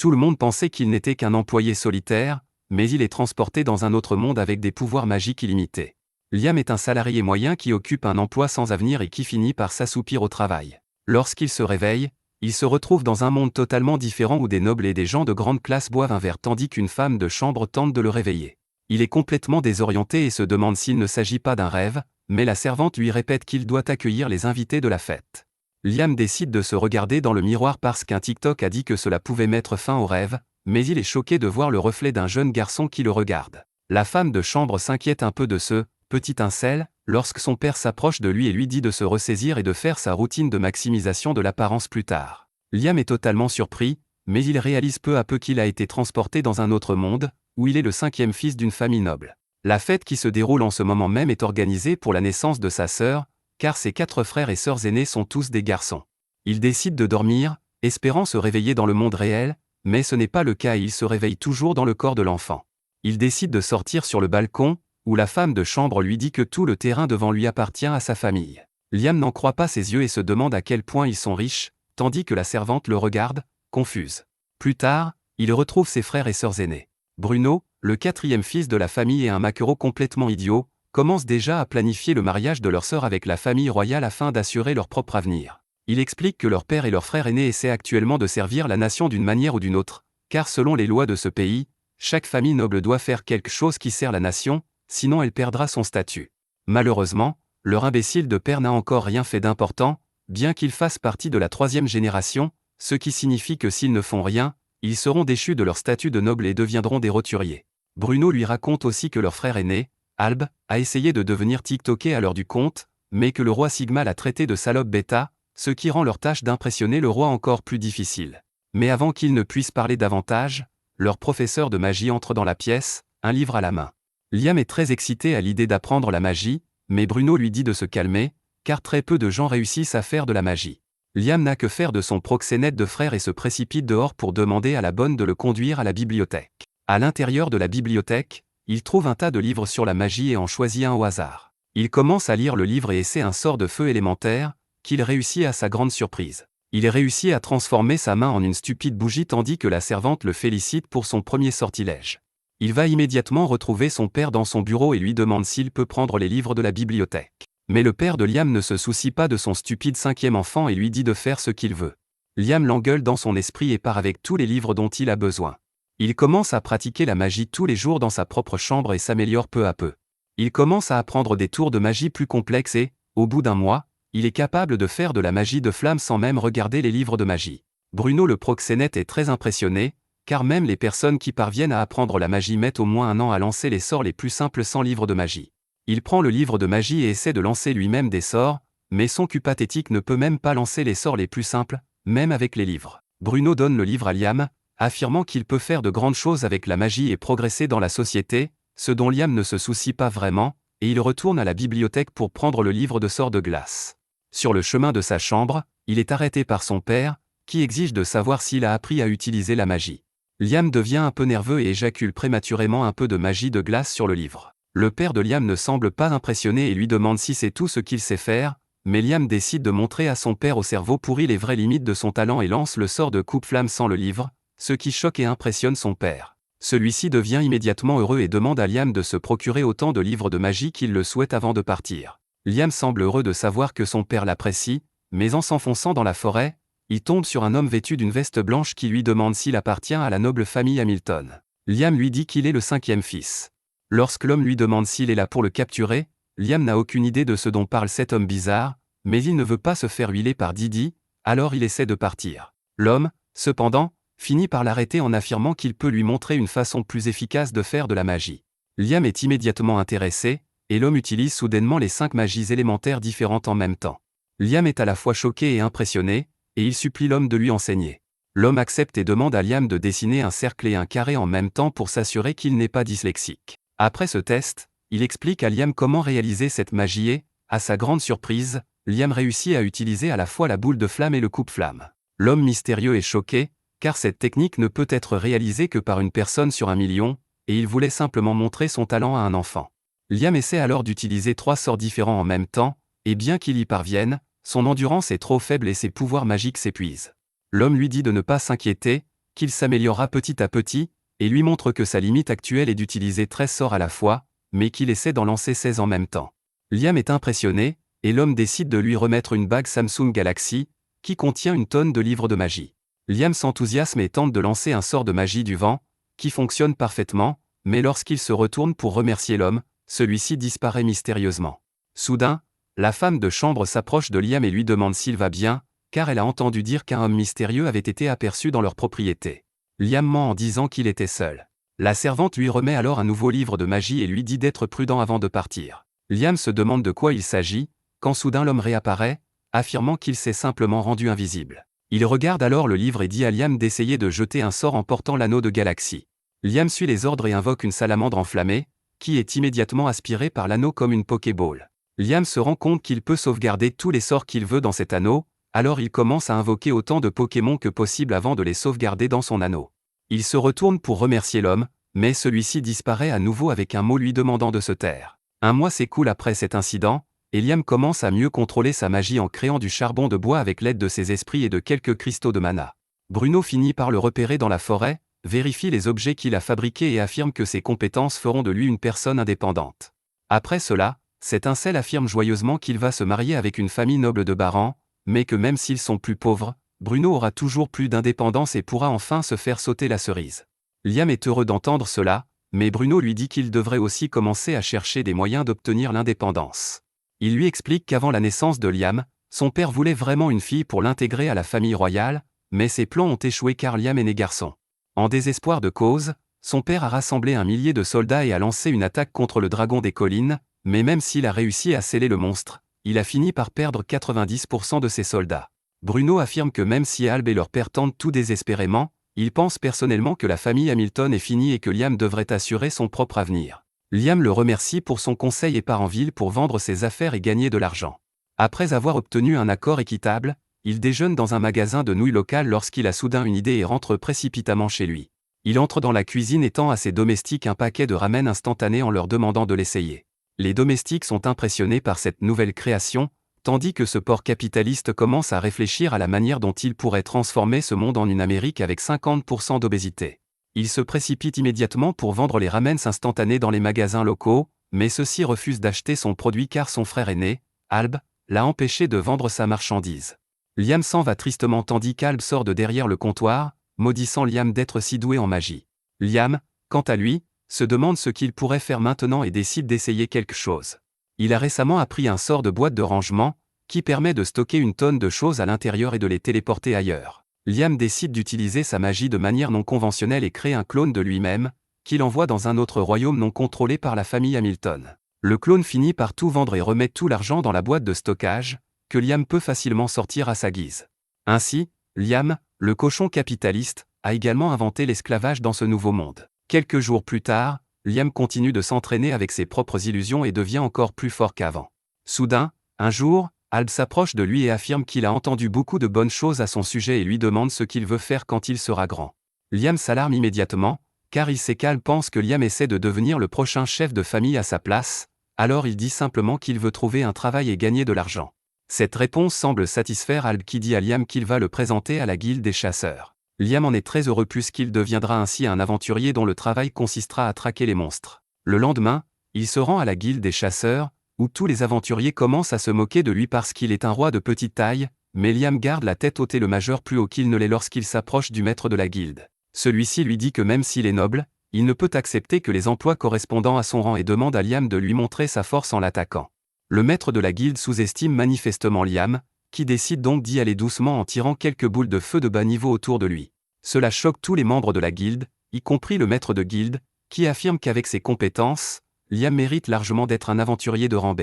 Tout le monde pensait qu'il n'était qu'un employé solitaire, mais il est transporté dans un autre monde avec des pouvoirs magiques illimités. Liam est un salarié moyen qui occupe un emploi sans avenir et qui finit par s'assoupir au travail. Lorsqu'il se réveille, il se retrouve dans un monde totalement différent où des nobles et des gens de grande classe boivent un verre tandis qu'une femme de chambre tente de le réveiller. Il est complètement désorienté et se demande s'il ne s'agit pas d'un rêve, mais la servante lui répète qu'il doit accueillir les invités de la fête. Liam décide de se regarder dans le miroir parce qu'un TikTok a dit que cela pouvait mettre fin au rêve, mais il est choqué de voir le reflet d'un jeune garçon qui le regarde. La femme de chambre s'inquiète un peu de ce « petit incel » lorsque son père s'approche de lui et lui dit de se ressaisir et de faire sa routine de maximisation de l'apparence plus tard. Liam est totalement surpris, mais il réalise peu à peu qu'il a été transporté dans un autre monde, où il est le 5e fils d'une famille noble. La fête qui se déroule en ce moment même est organisée pour la naissance de sa sœur, car ses 4 frères et sœurs aînés sont tous des garçons. Il décide de dormir, espérant se réveiller dans le monde réel, mais ce n'est pas le cas et il se réveille toujours dans le corps de l'enfant. Il décide de sortir sur le balcon, où la femme de chambre lui dit que tout le terrain devant lui appartient à sa famille. Liam n'en croit pas ses yeux et se demande à quel point ils sont riches, tandis que la servante le regarde, confuse. Plus tard, il retrouve ses frères et sœurs aînés. Bruno, le 4e fils de la famille et un maquereau complètement idiot, commence déjà à planifier le mariage de leur sœur avec la famille royale afin d'assurer leur propre avenir. Il explique que leur père et leur frère aîné essaient actuellement de servir la nation d'une manière ou d'une autre, car selon les lois de ce pays, chaque famille noble doit faire quelque chose qui sert la nation, sinon elle perdra son statut. Malheureusement, leur imbécile de père n'a encore rien fait d'important, bien qu'il fasse partie de la 3e génération, ce qui signifie que s'ils ne font rien, ils seront déchus de leur statut de noble et deviendront des roturiers. Bruno lui raconte aussi que leur frère aîné, Alb, a essayé de devenir TikToker à l'heure du compte, mais que le roi Sigma l'a traité de salope bêta, ce qui rend leur tâche d'impressionner le roi encore plus difficile. Mais avant qu'ils ne puissent parler davantage, leur professeur de magie entre dans la pièce, un livre à la main. Liam est très excité à l'idée d'apprendre la magie, mais Bruno lui dit de se calmer, car très peu de gens réussissent à faire de la magie. Liam n'a que faire de son proxénète de frère et se précipite dehors pour demander à la bonne de le conduire à la bibliothèque. À l'intérieur de la bibliothèque, il trouve un tas de livres sur la magie et en choisit un au hasard. Il commence à lire le livre et essaie un sort de feu élémentaire, qu'il réussit à sa grande surprise. Il réussit à transformer sa main en une stupide bougie tandis que la servante le félicite pour son premier sortilège. Il va immédiatement retrouver son père dans son bureau et lui demande s'il peut prendre les livres de la bibliothèque. Mais le père de Liam ne se soucie pas de son stupide 5e enfant et lui dit de faire ce qu'il veut. Liam l'engueule dans son esprit et part avec tous les livres dont il a besoin. Il commence à pratiquer la magie tous les jours dans sa propre chambre et s'améliore peu à peu. Il commence à apprendre des tours de magie plus complexes et, au bout d'un mois, il est capable de faire de la magie de flamme sans même regarder les livres de magie. Bruno le proxénète est très impressionné, car même les personnes qui parviennent à apprendre la magie mettent au moins 1 an à lancer les sorts les plus simples sans livre de magie. Il prend le livre de magie et essaie de lancer lui-même des sorts, mais son cul pathétique ne peut même pas lancer les sorts les plus simples, même avec les livres. Bruno donne le livre à Liam, affirmant qu'il peut faire de grandes choses avec la magie et progresser dans la société, ce dont Liam ne se soucie pas vraiment, et il retourne à la bibliothèque pour prendre le livre de sorts de glace. Sur le chemin de sa chambre, il est arrêté par son père, qui exige de savoir s'il a appris à utiliser la magie. Liam devient un peu nerveux et éjacule prématurément un peu de magie de glace sur le livre. Le père de Liam ne semble pas impressionné et lui demande si c'est tout ce qu'il sait faire, mais Liam décide de montrer à son père au cerveau pourri les vraies limites de son talent et lance le sort de coupe-flamme sans le livre, ce qui choque et impressionne son père. Celui-ci devient immédiatement heureux et demande à Liam de se procurer autant de livres de magie qu'il le souhaite avant de partir. Liam semble heureux de savoir que son père l'apprécie, mais en s'enfonçant dans la forêt, il tombe sur un homme vêtu d'une veste blanche qui lui demande s'il appartient à la noble famille Hamilton. Liam lui dit qu'il est le 5e fils. Lorsque l'homme lui demande s'il est là pour le capturer, Liam n'a aucune idée de ce dont parle cet homme bizarre, mais il ne veut pas se faire huiler par Didi, alors il essaie de partir. L'homme, cependant, finit par l'arrêter en affirmant qu'il peut lui montrer une façon plus efficace de faire de la magie. Liam est immédiatement intéressé, et l'homme utilise soudainement les 5 magies élémentaires différentes en même temps. Liam est à la fois choqué et impressionné, et il supplie l'homme de lui enseigner. L'homme accepte et demande à Liam de dessiner un cercle et un carré en même temps pour s'assurer qu'il n'est pas dyslexique. Après ce test, il explique à Liam comment réaliser cette magie et, à sa grande surprise, Liam réussit à utiliser à la fois la boule de flamme et le coupe-flamme. L'homme mystérieux est choqué, car cette technique ne peut être réalisée que par une personne sur 1 million, et il voulait simplement montrer son talent à un enfant. Liam essaie alors d'utiliser 3 sorts différents en même temps, et bien qu'il y parvienne, son endurance est trop faible et ses pouvoirs magiques s'épuisent. L'homme lui dit de ne pas s'inquiéter, qu'il s'améliorera petit à petit, et lui montre que sa limite actuelle est d'utiliser 13 sorts à la fois, mais qu'il essaie d'en lancer 16 en même temps. Liam est impressionné, et l'homme décide de lui remettre une bague Samsung Galaxy, qui contient une tonne de livres de magie. Liam s'enthousiasme et tente de lancer un sort de magie du vent, qui fonctionne parfaitement, mais lorsqu'il se retourne pour remercier l'homme, celui-ci disparaît mystérieusement. Soudain, la femme de chambre s'approche de Liam et lui demande s'il va bien, car elle a entendu dire qu'un homme mystérieux avait été aperçu dans leur propriété. Liam ment en disant qu'il était seul. La servante lui remet alors un nouveau livre de magie et lui dit d'être prudent avant de partir. Liam se demande de quoi il s'agit, quand soudain l'homme réapparaît, affirmant qu'il s'est simplement rendu invisible. Il regarde alors le livre et dit à Liam d'essayer de jeter un sort en portant l'anneau de Galaxie. Liam suit les ordres et invoque une salamandre enflammée, qui est immédiatement aspirée par l'anneau comme une Pokéball. Liam se rend compte qu'il peut sauvegarder tous les sorts qu'il veut dans cet anneau, alors il commence à invoquer autant de Pokémon que possible avant de les sauvegarder dans son anneau. Il se retourne pour remercier l'homme, mais celui-ci disparaît à nouveau avec un mot lui demandant de se taire. Un mois s'écoule après cet incident, et Liam commence à mieux contrôler sa magie en créant du charbon de bois avec l'aide de ses esprits et de quelques cristaux de mana. Bruno finit par le repérer dans la forêt, vérifie les objets qu'il a fabriqués et affirme que ses compétences feront de lui une personne indépendante. Après cela, cet incel affirme joyeusement qu'il va se marier avec une famille noble de Baran, mais que même s'ils sont plus pauvres, Bruno aura toujours plus d'indépendance et pourra enfin se faire sauter la cerise. Liam est heureux d'entendre cela, mais Bruno lui dit qu'il devrait aussi commencer à chercher des moyens d'obtenir l'indépendance. Il lui explique qu'avant la naissance de Liam, son père voulait vraiment une fille pour l'intégrer à la famille royale, mais ses plans ont échoué car Liam est né garçon. En désespoir de cause, son père a rassemblé 1 millier de soldats et a lancé une attaque contre le dragon des collines, mais même s'il a réussi à sceller le monstre, il a fini par perdre 90% de ses soldats. Bruno affirme que même si Alb et leur père tentent tout désespérément, il pense personnellement que la famille Hamilton est finie et que Liam devrait assurer son propre avenir. Liam le remercie pour son conseil et part en ville pour vendre ses affaires et gagner de l'argent. Après avoir obtenu un accord équitable, il déjeune dans un magasin de nouilles local lorsqu'il a soudain une idée et rentre précipitamment chez lui. Il entre dans la cuisine et tend à ses domestiques un paquet de ramen instantané en leur demandant de l'essayer. Les domestiques sont impressionnés par cette nouvelle création, tandis que ce porc capitaliste commence à réfléchir à la manière dont il pourrait transformer ce monde en une Amérique avec 50% d'obésité. Il se précipite immédiatement pour vendre les ramen instantanés dans les magasins locaux, mais ceux-ci refusent d'acheter son produit car son frère aîné, Alb, l'a empêché de vendre sa marchandise. Liam s'en va tristement tandis qu'Alb sort de derrière le comptoir, maudissant Liam d'être si doué en magie. Liam, quant à lui, se demande ce qu'il pourrait faire maintenant et décide d'essayer quelque chose. Il a récemment appris un sort de boîte de rangement, qui permet de stocker une tonne de choses à l'intérieur et de les téléporter ailleurs. Liam décide d'utiliser sa magie de manière non conventionnelle et crée un clone de lui-même, qu'il envoie dans un autre royaume non contrôlé par la famille Hamilton. Le clone finit par tout vendre et remet tout l'argent dans la boîte de stockage, que Liam peut facilement sortir à sa guise. Ainsi, Liam, le cochon capitaliste, a également inventé l'esclavage dans ce nouveau monde. Quelques jours plus tard, Liam continue de s'entraîner avec ses propres illusions et devient encore plus fort qu'avant. Soudain, un jour, Alb s'approche de lui et affirme qu'il a entendu beaucoup de bonnes choses à son sujet et lui demande ce qu'il veut faire quand il sera grand. Liam s'alarme immédiatement, car il sait qu'Alb pense que Liam essaie de devenir le prochain chef de famille à sa place, alors il dit simplement qu'il veut trouver un travail et gagner de l'argent. Cette réponse semble satisfaire Alb qui dit à Liam qu'il va le présenter à la guilde des chasseurs. Liam en est très heureux puisqu'il deviendra ainsi un aventurier dont le travail consistera à traquer les monstres. Le lendemain, il se rend à la guilde des chasseurs, où tous les aventuriers commencent à se moquer de lui parce qu'il est un roi de petite taille, mais Liam garde la tête haute et le majeur plus haut qu'il ne l'est lorsqu'il s'approche du maître de la guilde. Celui-ci lui dit que même s'il est noble, il ne peut accepter que les emplois correspondant à son rang et demande à Liam de lui montrer sa force en l'attaquant. Le maître de la guilde sous-estime manifestement Liam, qui décide donc d'y aller doucement en tirant quelques boules de feu de bas niveau autour de lui. Cela choque tous les membres de la guilde, y compris le maître de guilde, qui affirme qu'avec ses compétences, Liam mérite largement d'être un aventurier de rang B.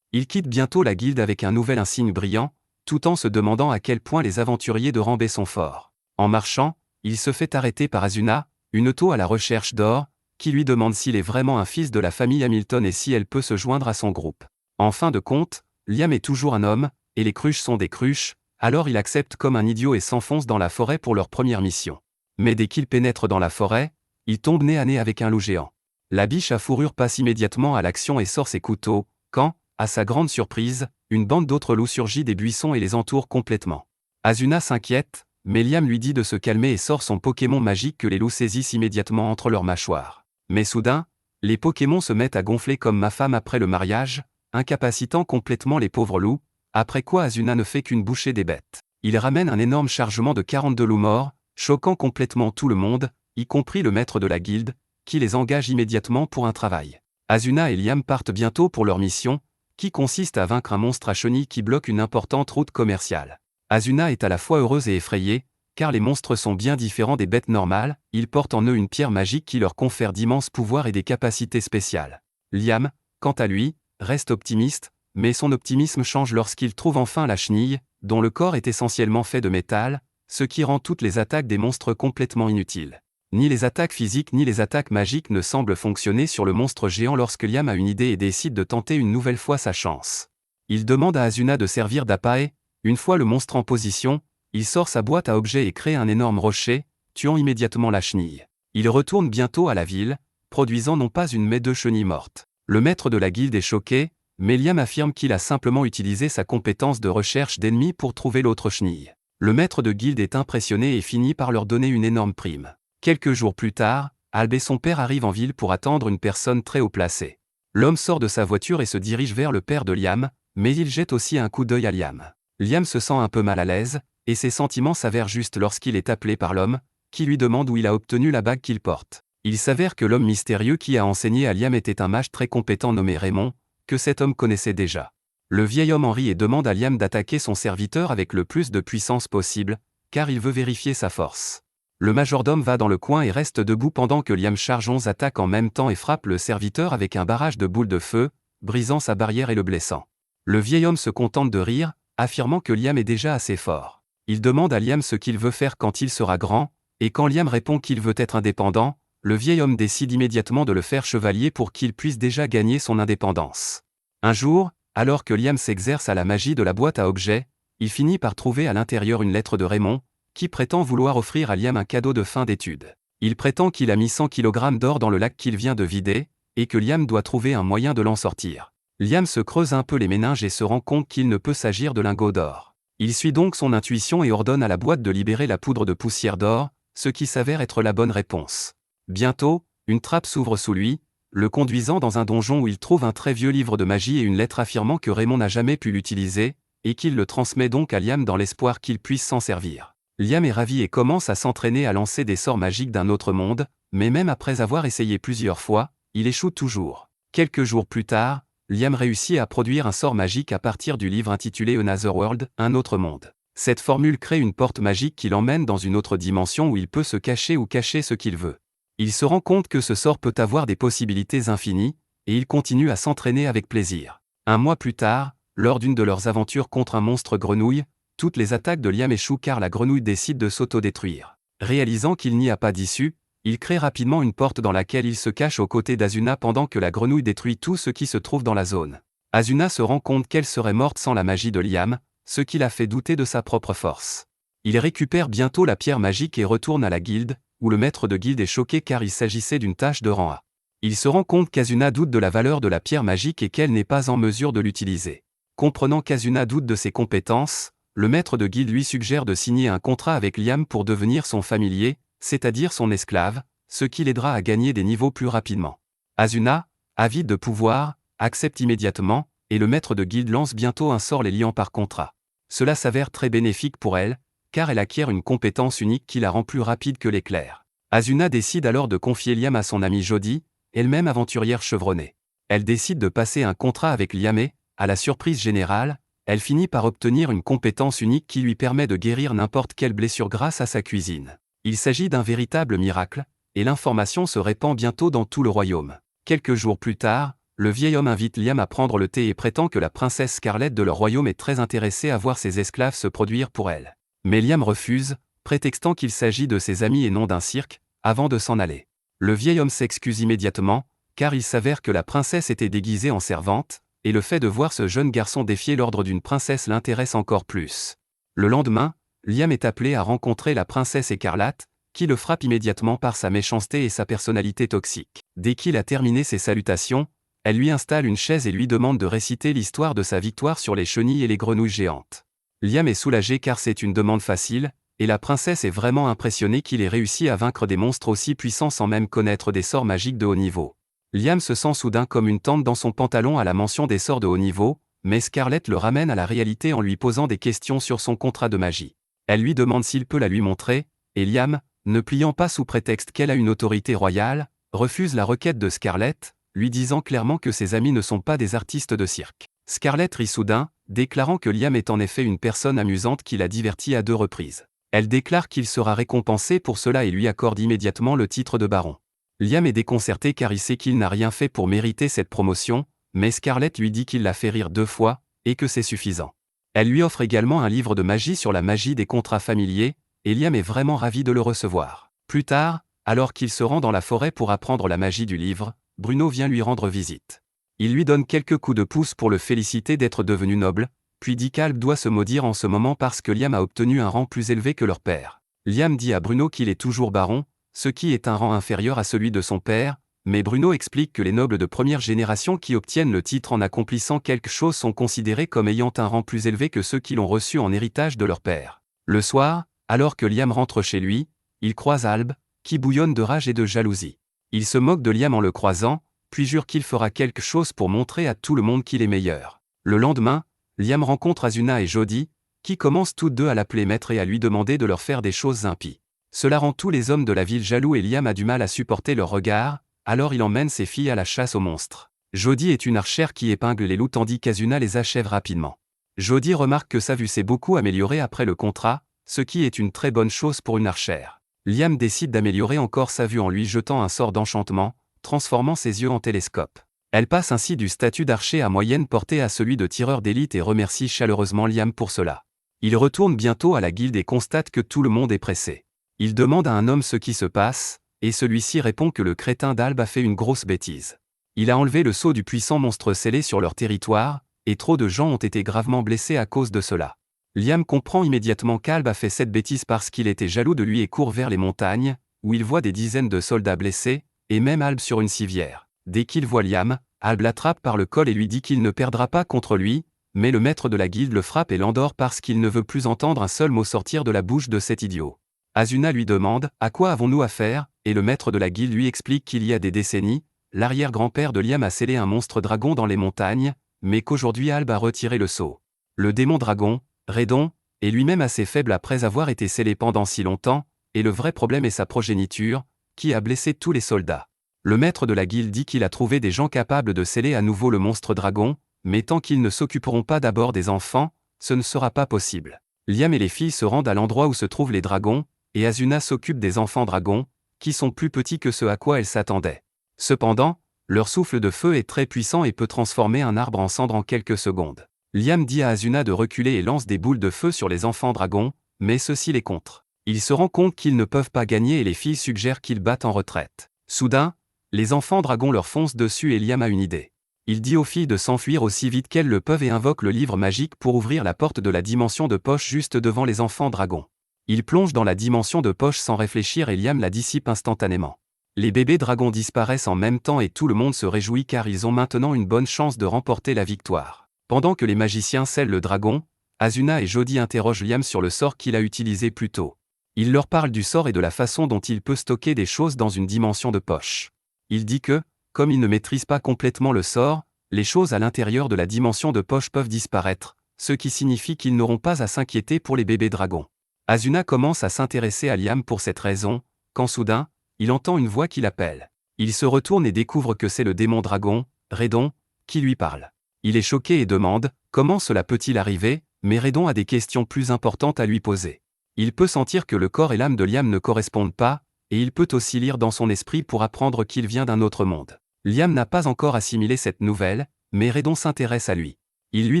Il quitte bientôt la guilde avec un nouvel insigne brillant, tout en se demandant à quel point les aventuriers de rang B sont forts. En marchant, il se fait arrêter par Asuna, une auto à la recherche d'or, qui lui demande s'il est vraiment un fils de la famille Hamilton et si elle peut se joindre à son groupe. En fin de compte, Liam est toujours un homme, et les cruches sont des cruches, alors il accepte comme un idiot et s'enfonce dans la forêt pour leur première mission. Mais dès qu'il pénètre dans la forêt, il tombe nez à nez avec un loup géant. La biche à fourrure passe immédiatement à l'action et sort ses couteaux, quand, à sa grande surprise, une bande d'autres loups surgit des buissons et les entoure complètement. Asuna s'inquiète, mais Liam lui dit de se calmer et sort son Pokémon magique que les loups saisissent immédiatement entre leurs mâchoires. Mais soudain, les Pokémon se mettent à gonfler comme ma femme après le mariage, incapacitant complètement les pauvres loups, après quoi Asuna ne fait qu'une bouchée des bêtes. Il ramène un énorme chargement de 42 loups morts, choquant complètement tout le monde, y compris le maître de la guilde, qui les engage immédiatement pour un travail. Asuna et Liam partent bientôt pour leur mission, qui consiste à vaincre un monstre à chenilles qui bloque une importante route commerciale. Asuna est à la fois heureuse et effrayée, car les monstres sont bien différents des bêtes normales, ils portent en eux une pierre magique qui leur confère d'immenses pouvoirs et des capacités spéciales. Liam, quant à lui, reste optimiste, mais son optimisme change lorsqu'il trouve enfin la chenille, dont le corps est essentiellement fait de métal, ce qui rend toutes les attaques des monstres complètement inutiles. Ni les attaques physiques ni les attaques magiques ne semblent fonctionner sur le monstre géant lorsque Liam a une idée et décide de tenter une nouvelle fois sa chance. Il demande à Asuna de servir d'appât. Une fois le monstre en position, il sort sa boîte à objets et crée un énorme rocher, tuant immédiatement la chenille. Il retourne bientôt à la ville, produisant non pas une mais deux chenilles mortes. Le maître de la guilde est choqué, mais Liam affirme qu'il a simplement utilisé sa compétence de recherche d'ennemis pour trouver l'autre chenille. Le maître de guilde est impressionné et finit par leur donner une énorme prime. Quelques jours plus tard, Alb et son père arrivent en ville pour attendre une personne très haut placée. L'homme sort de sa voiture et se dirige vers le père de Liam, mais il jette aussi un coup d'œil à Liam. Liam se sent un peu mal à l'aise, et ses sentiments s'avèrent juste lorsqu'il est appelé par l'homme, qui lui demande où il a obtenu la bague qu'il porte. Il s'avère que l'homme mystérieux qui a enseigné à Liam était un mage très compétent nommé Raymond, que cet homme connaissait déjà. Le vieil homme en rit et demande à Liam d'attaquer son serviteur avec le plus de puissance possible, car il veut vérifier sa force. Le majordome va dans le coin et reste debout pendant que Liam charge 11 attaques en même temps et frappe le serviteur avec un barrage de boules de feu, brisant sa barrière et le blessant. Le vieil homme se contente de rire, affirmant que Liam est déjà assez fort. Il demande à Liam ce qu'il veut faire quand il sera grand, et quand Liam répond qu'il veut être indépendant, le vieil homme décide immédiatement de le faire chevalier pour qu'il puisse déjà gagner son indépendance. Un jour, alors que Liam s'exerce à la magie de la boîte à objets, il finit par trouver à l'intérieur une lettre de Raymond, qui prétend vouloir offrir à Liam un cadeau de fin d'études. Il prétend qu'il a mis 100 kg d'or dans le lac qu'il vient de vider, et que Liam doit trouver un moyen de l'en sortir. Liam se creuse un peu les méninges et se rend compte qu'il ne peut s'agir de lingots d'or. Il suit donc son intuition et ordonne à la boîte de libérer la poudre de poussière d'or, ce qui s'avère être la bonne réponse. Bientôt, une trappe s'ouvre sous lui, le conduisant dans un donjon où il trouve un très vieux livre de magie et une lettre affirmant que Raymond n'a jamais pu l'utiliser, et qu'il le transmet donc à Liam dans l'espoir qu'il puisse s'en servir. Liam est ravi et commence à s'entraîner à lancer des sorts magiques d'un autre monde, mais même après avoir essayé plusieurs fois, il échoue toujours. Quelques jours plus tard, Liam réussit à produire un sort magique à partir du livre intitulé Another World, un autre monde. Cette formule crée une porte magique qui l'emmène dans une autre dimension où il peut se cacher ou cacher ce qu'il veut. Il se rend compte que ce sort peut avoir des possibilités infinies, et il continue à s'entraîner avec plaisir. Un mois plus tard, lors d'une de leurs aventures contre un monstre grenouille, toutes les attaques de Liam échouent car la grenouille décide de s'autodétruire. Réalisant qu'il n'y a pas d'issue, il crée rapidement une porte dans laquelle il se cache aux côtés d'Asuna pendant que la grenouille détruit tout ce qui se trouve dans la zone. Asuna se rend compte qu'elle serait morte sans la magie de Liam, ce qui l'a fait douter de sa propre force. Il récupère bientôt la pierre magique et retourne à la guilde, où le maître de guilde est choqué car il s'agissait d'une tâche de rang A. Il se rend compte qu'Asuna doute de la valeur de la pierre magique et qu'elle n'est pas en mesure de l'utiliser. Comprenant qu'Asuna doute de ses compétences, le maître de guilde lui suggère de signer un contrat avec Liam pour devenir son familier, c'est-à-dire son esclave, ce qui l'aidera à gagner des niveaux plus rapidement. Asuna, avide de pouvoir, accepte immédiatement, et le maître de guilde lance bientôt un sort les liant par contrat. Cela s'avère très bénéfique pour elle, car elle acquiert une compétence unique qui la rend plus rapide que l'éclair. Asuna décide alors de confier Liam à son amie Jodie, elle-même aventurière chevronnée. Elle décide de passer un contrat avec Liam et, à la surprise générale, elle finit par obtenir une compétence unique qui lui permet de guérir n'importe quelle blessure grâce à sa cuisine. Il s'agit d'un véritable miracle, et l'information se répand bientôt dans tout le royaume. Quelques jours plus tard, le vieil homme invite Liam à prendre le thé et prétend que la princesse Scarlett de leur royaume est très intéressée à voir ses esclaves se produire pour elle. Mais Liam refuse, prétextant qu'il s'agit de ses amis et non d'un cirque, avant de s'en aller. Le vieil homme s'excuse immédiatement, car il s'avère que la princesse était déguisée en servante, et le fait de voir ce jeune garçon défier l'ordre d'une princesse l'intéresse encore plus. Le lendemain, Liam est appelé à rencontrer la princesse Écarlate, qui le frappe immédiatement par sa méchanceté et sa personnalité toxique. Dès qu'il a terminé ses salutations, elle lui installe une chaise et lui demande de réciter l'histoire de sa victoire sur les chenilles et les grenouilles géantes. Liam est soulagé car c'est une demande facile, et la princesse est vraiment impressionnée qu'il ait réussi à vaincre des monstres aussi puissants sans même connaître des sorts magiques de haut niveau. Liam se sent soudain comme une tente dans son pantalon à la mention des sorts de haut niveau, mais Scarlett le ramène à la réalité en lui posant des questions sur son contrat de magie. Elle lui demande s'il peut la lui montrer, et Liam, ne pliant pas sous prétexte qu'elle a une autorité royale, refuse la requête de Scarlett, lui disant clairement que ses amis ne sont pas des artistes de cirque. Scarlett rit soudain, déclarant que Liam est en effet une personne amusante qui l'a divertie à 2 reprises. Elle déclare qu'il sera récompensé pour cela et lui accorde immédiatement le titre de baron. Liam est déconcerté car il sait qu'il n'a rien fait pour mériter cette promotion, mais Scarlett lui dit qu'il l'a fait rire 2 fois, et que c'est suffisant. Elle lui offre également un livre de magie sur la magie des contrats familiers, et Liam est vraiment ravi de le recevoir. Plus tard, alors qu'il se rend dans la forêt pour apprendre la magie du livre, Bruno vient lui rendre visite. Il lui donne quelques coups de pouce pour le féliciter d'être devenu noble, puis dit qu'Alb doit se maudire en ce moment parce que Liam a obtenu un rang plus élevé que leur père. Liam dit à Bruno qu'il est toujours baron, ce qui est un rang inférieur à celui de son père, mais Bruno explique que les nobles de première génération qui obtiennent le titre en accomplissant quelque chose sont considérés comme ayant un rang plus élevé que ceux qui l'ont reçu en héritage de leur père. Le soir, alors que Liam rentre chez lui, il croise Alb, qui bouillonne de rage et de jalousie. Il se moque de Liam en le croisant, puis jure qu'il fera quelque chose pour montrer à tout le monde qu'il est meilleur. Le lendemain, Liam rencontre Asuna et Jodie, qui commencent toutes deux à l'appeler maître et à lui demander de leur faire des choses impies. Cela rend tous les hommes de la ville jaloux et Liam a du mal à supporter leur regard, alors il emmène ses filles à la chasse aux monstres. Jodie est une archère qui épingle les loups tandis qu'Asuna les achève rapidement. Jodie remarque que sa vue s'est beaucoup améliorée après le contrat, ce qui est une très bonne chose pour une archère. Liam décide d'améliorer encore sa vue en lui jetant un sort d'enchantement, transformant ses yeux en télescope. Elle passe ainsi du statut d'archer à moyenne portée à celui de tireur d'élite et remercie chaleureusement Liam pour cela. Il retourne bientôt à la guilde et constate que tout le monde est pressé. Il demande à un homme ce qui se passe, et celui-ci répond que le crétin d'Alb a fait une grosse bêtise. Il a enlevé le sceau du puissant monstre scellé sur leur territoire, et trop de gens ont été gravement blessés à cause de cela. Liam comprend immédiatement qu'Alb a fait cette bêtise parce qu'il était jaloux de lui et court vers les montagnes, où il voit des dizaines de soldats blessés, et même Alb sur une civière. Dès qu'il voit Liam, Alb l'attrape par le col et lui dit qu'il ne perdra pas contre lui, mais le maître de la guilde le frappe et l'endort parce qu'il ne veut plus entendre un seul mot sortir de la bouche de cet idiot. Asuna lui demande « À quoi avons-nous affaire ?» et le maître de la guilde lui explique qu'il y a des décennies, l'arrière-grand-père de Liam a scellé un monstre dragon dans les montagnes, mais qu'aujourd'hui Alb a retiré le sceau. Le démon dragon, Redon, est lui-même assez faible après avoir été scellé pendant si longtemps, et le vrai problème est sa progéniture, qui a blessé tous les soldats. Le maître de la guilde dit qu'il a trouvé des gens capables de sceller à nouveau le monstre dragon, mais tant qu'ils ne s'occuperont pas d'abord des enfants, ce ne sera pas possible. Liam et les filles se rendent à l'endroit où se trouvent les dragons, et Asuna s'occupe des enfants dragons, qui sont plus petits que ce à quoi elle s'attendait. Cependant, leur souffle de feu est très puissant et peut transformer un arbre en cendre en quelques secondes. Liam dit à Asuna de reculer et lance des boules de feu sur les enfants dragons, mais ceux-ci les contre. Ils se rendent compte qu'ils ne peuvent pas gagner et les filles suggèrent qu'ils battent en retraite. Soudain, les enfants dragons leur foncent dessus et Liam a une idée. Il dit aux filles de s'enfuir aussi vite qu'elles le peuvent et invoque le livre magique pour ouvrir la porte de la dimension de poche juste devant les enfants dragons. Il plonge dans la dimension de poche sans réfléchir et Liam la dissipe instantanément. Les bébés dragons disparaissent en même temps et tout le monde se réjouit car ils ont maintenant une bonne chance de remporter la victoire. Pendant que les magiciens scellent le dragon, Asuna et Jodie interrogent Liam sur le sort qu'il a utilisé plus tôt. Il leur parle du sort et de la façon dont il peut stocker des choses dans une dimension de poche. Il dit que, comme il ne maîtrise pas complètement le sort, les choses à l'intérieur de la dimension de poche peuvent disparaître, ce qui signifie qu'ils n'auront pas à s'inquiéter pour les bébés dragons. Asuna commence à s'intéresser à Liam pour cette raison, quand soudain, il entend une voix qui l'appelle. Il se retourne et découvre que c'est le démon dragon, Redon, qui lui parle. Il est choqué et demande « Comment cela peut-il arriver ?» mais Redon a des questions plus importantes à lui poser. Il peut sentir que le corps et l'âme de Liam ne correspondent pas, et il peut aussi lire dans son esprit pour apprendre qu'il vient d'un autre monde. Liam n'a pas encore assimilé cette nouvelle, mais Redon s'intéresse à lui. Il lui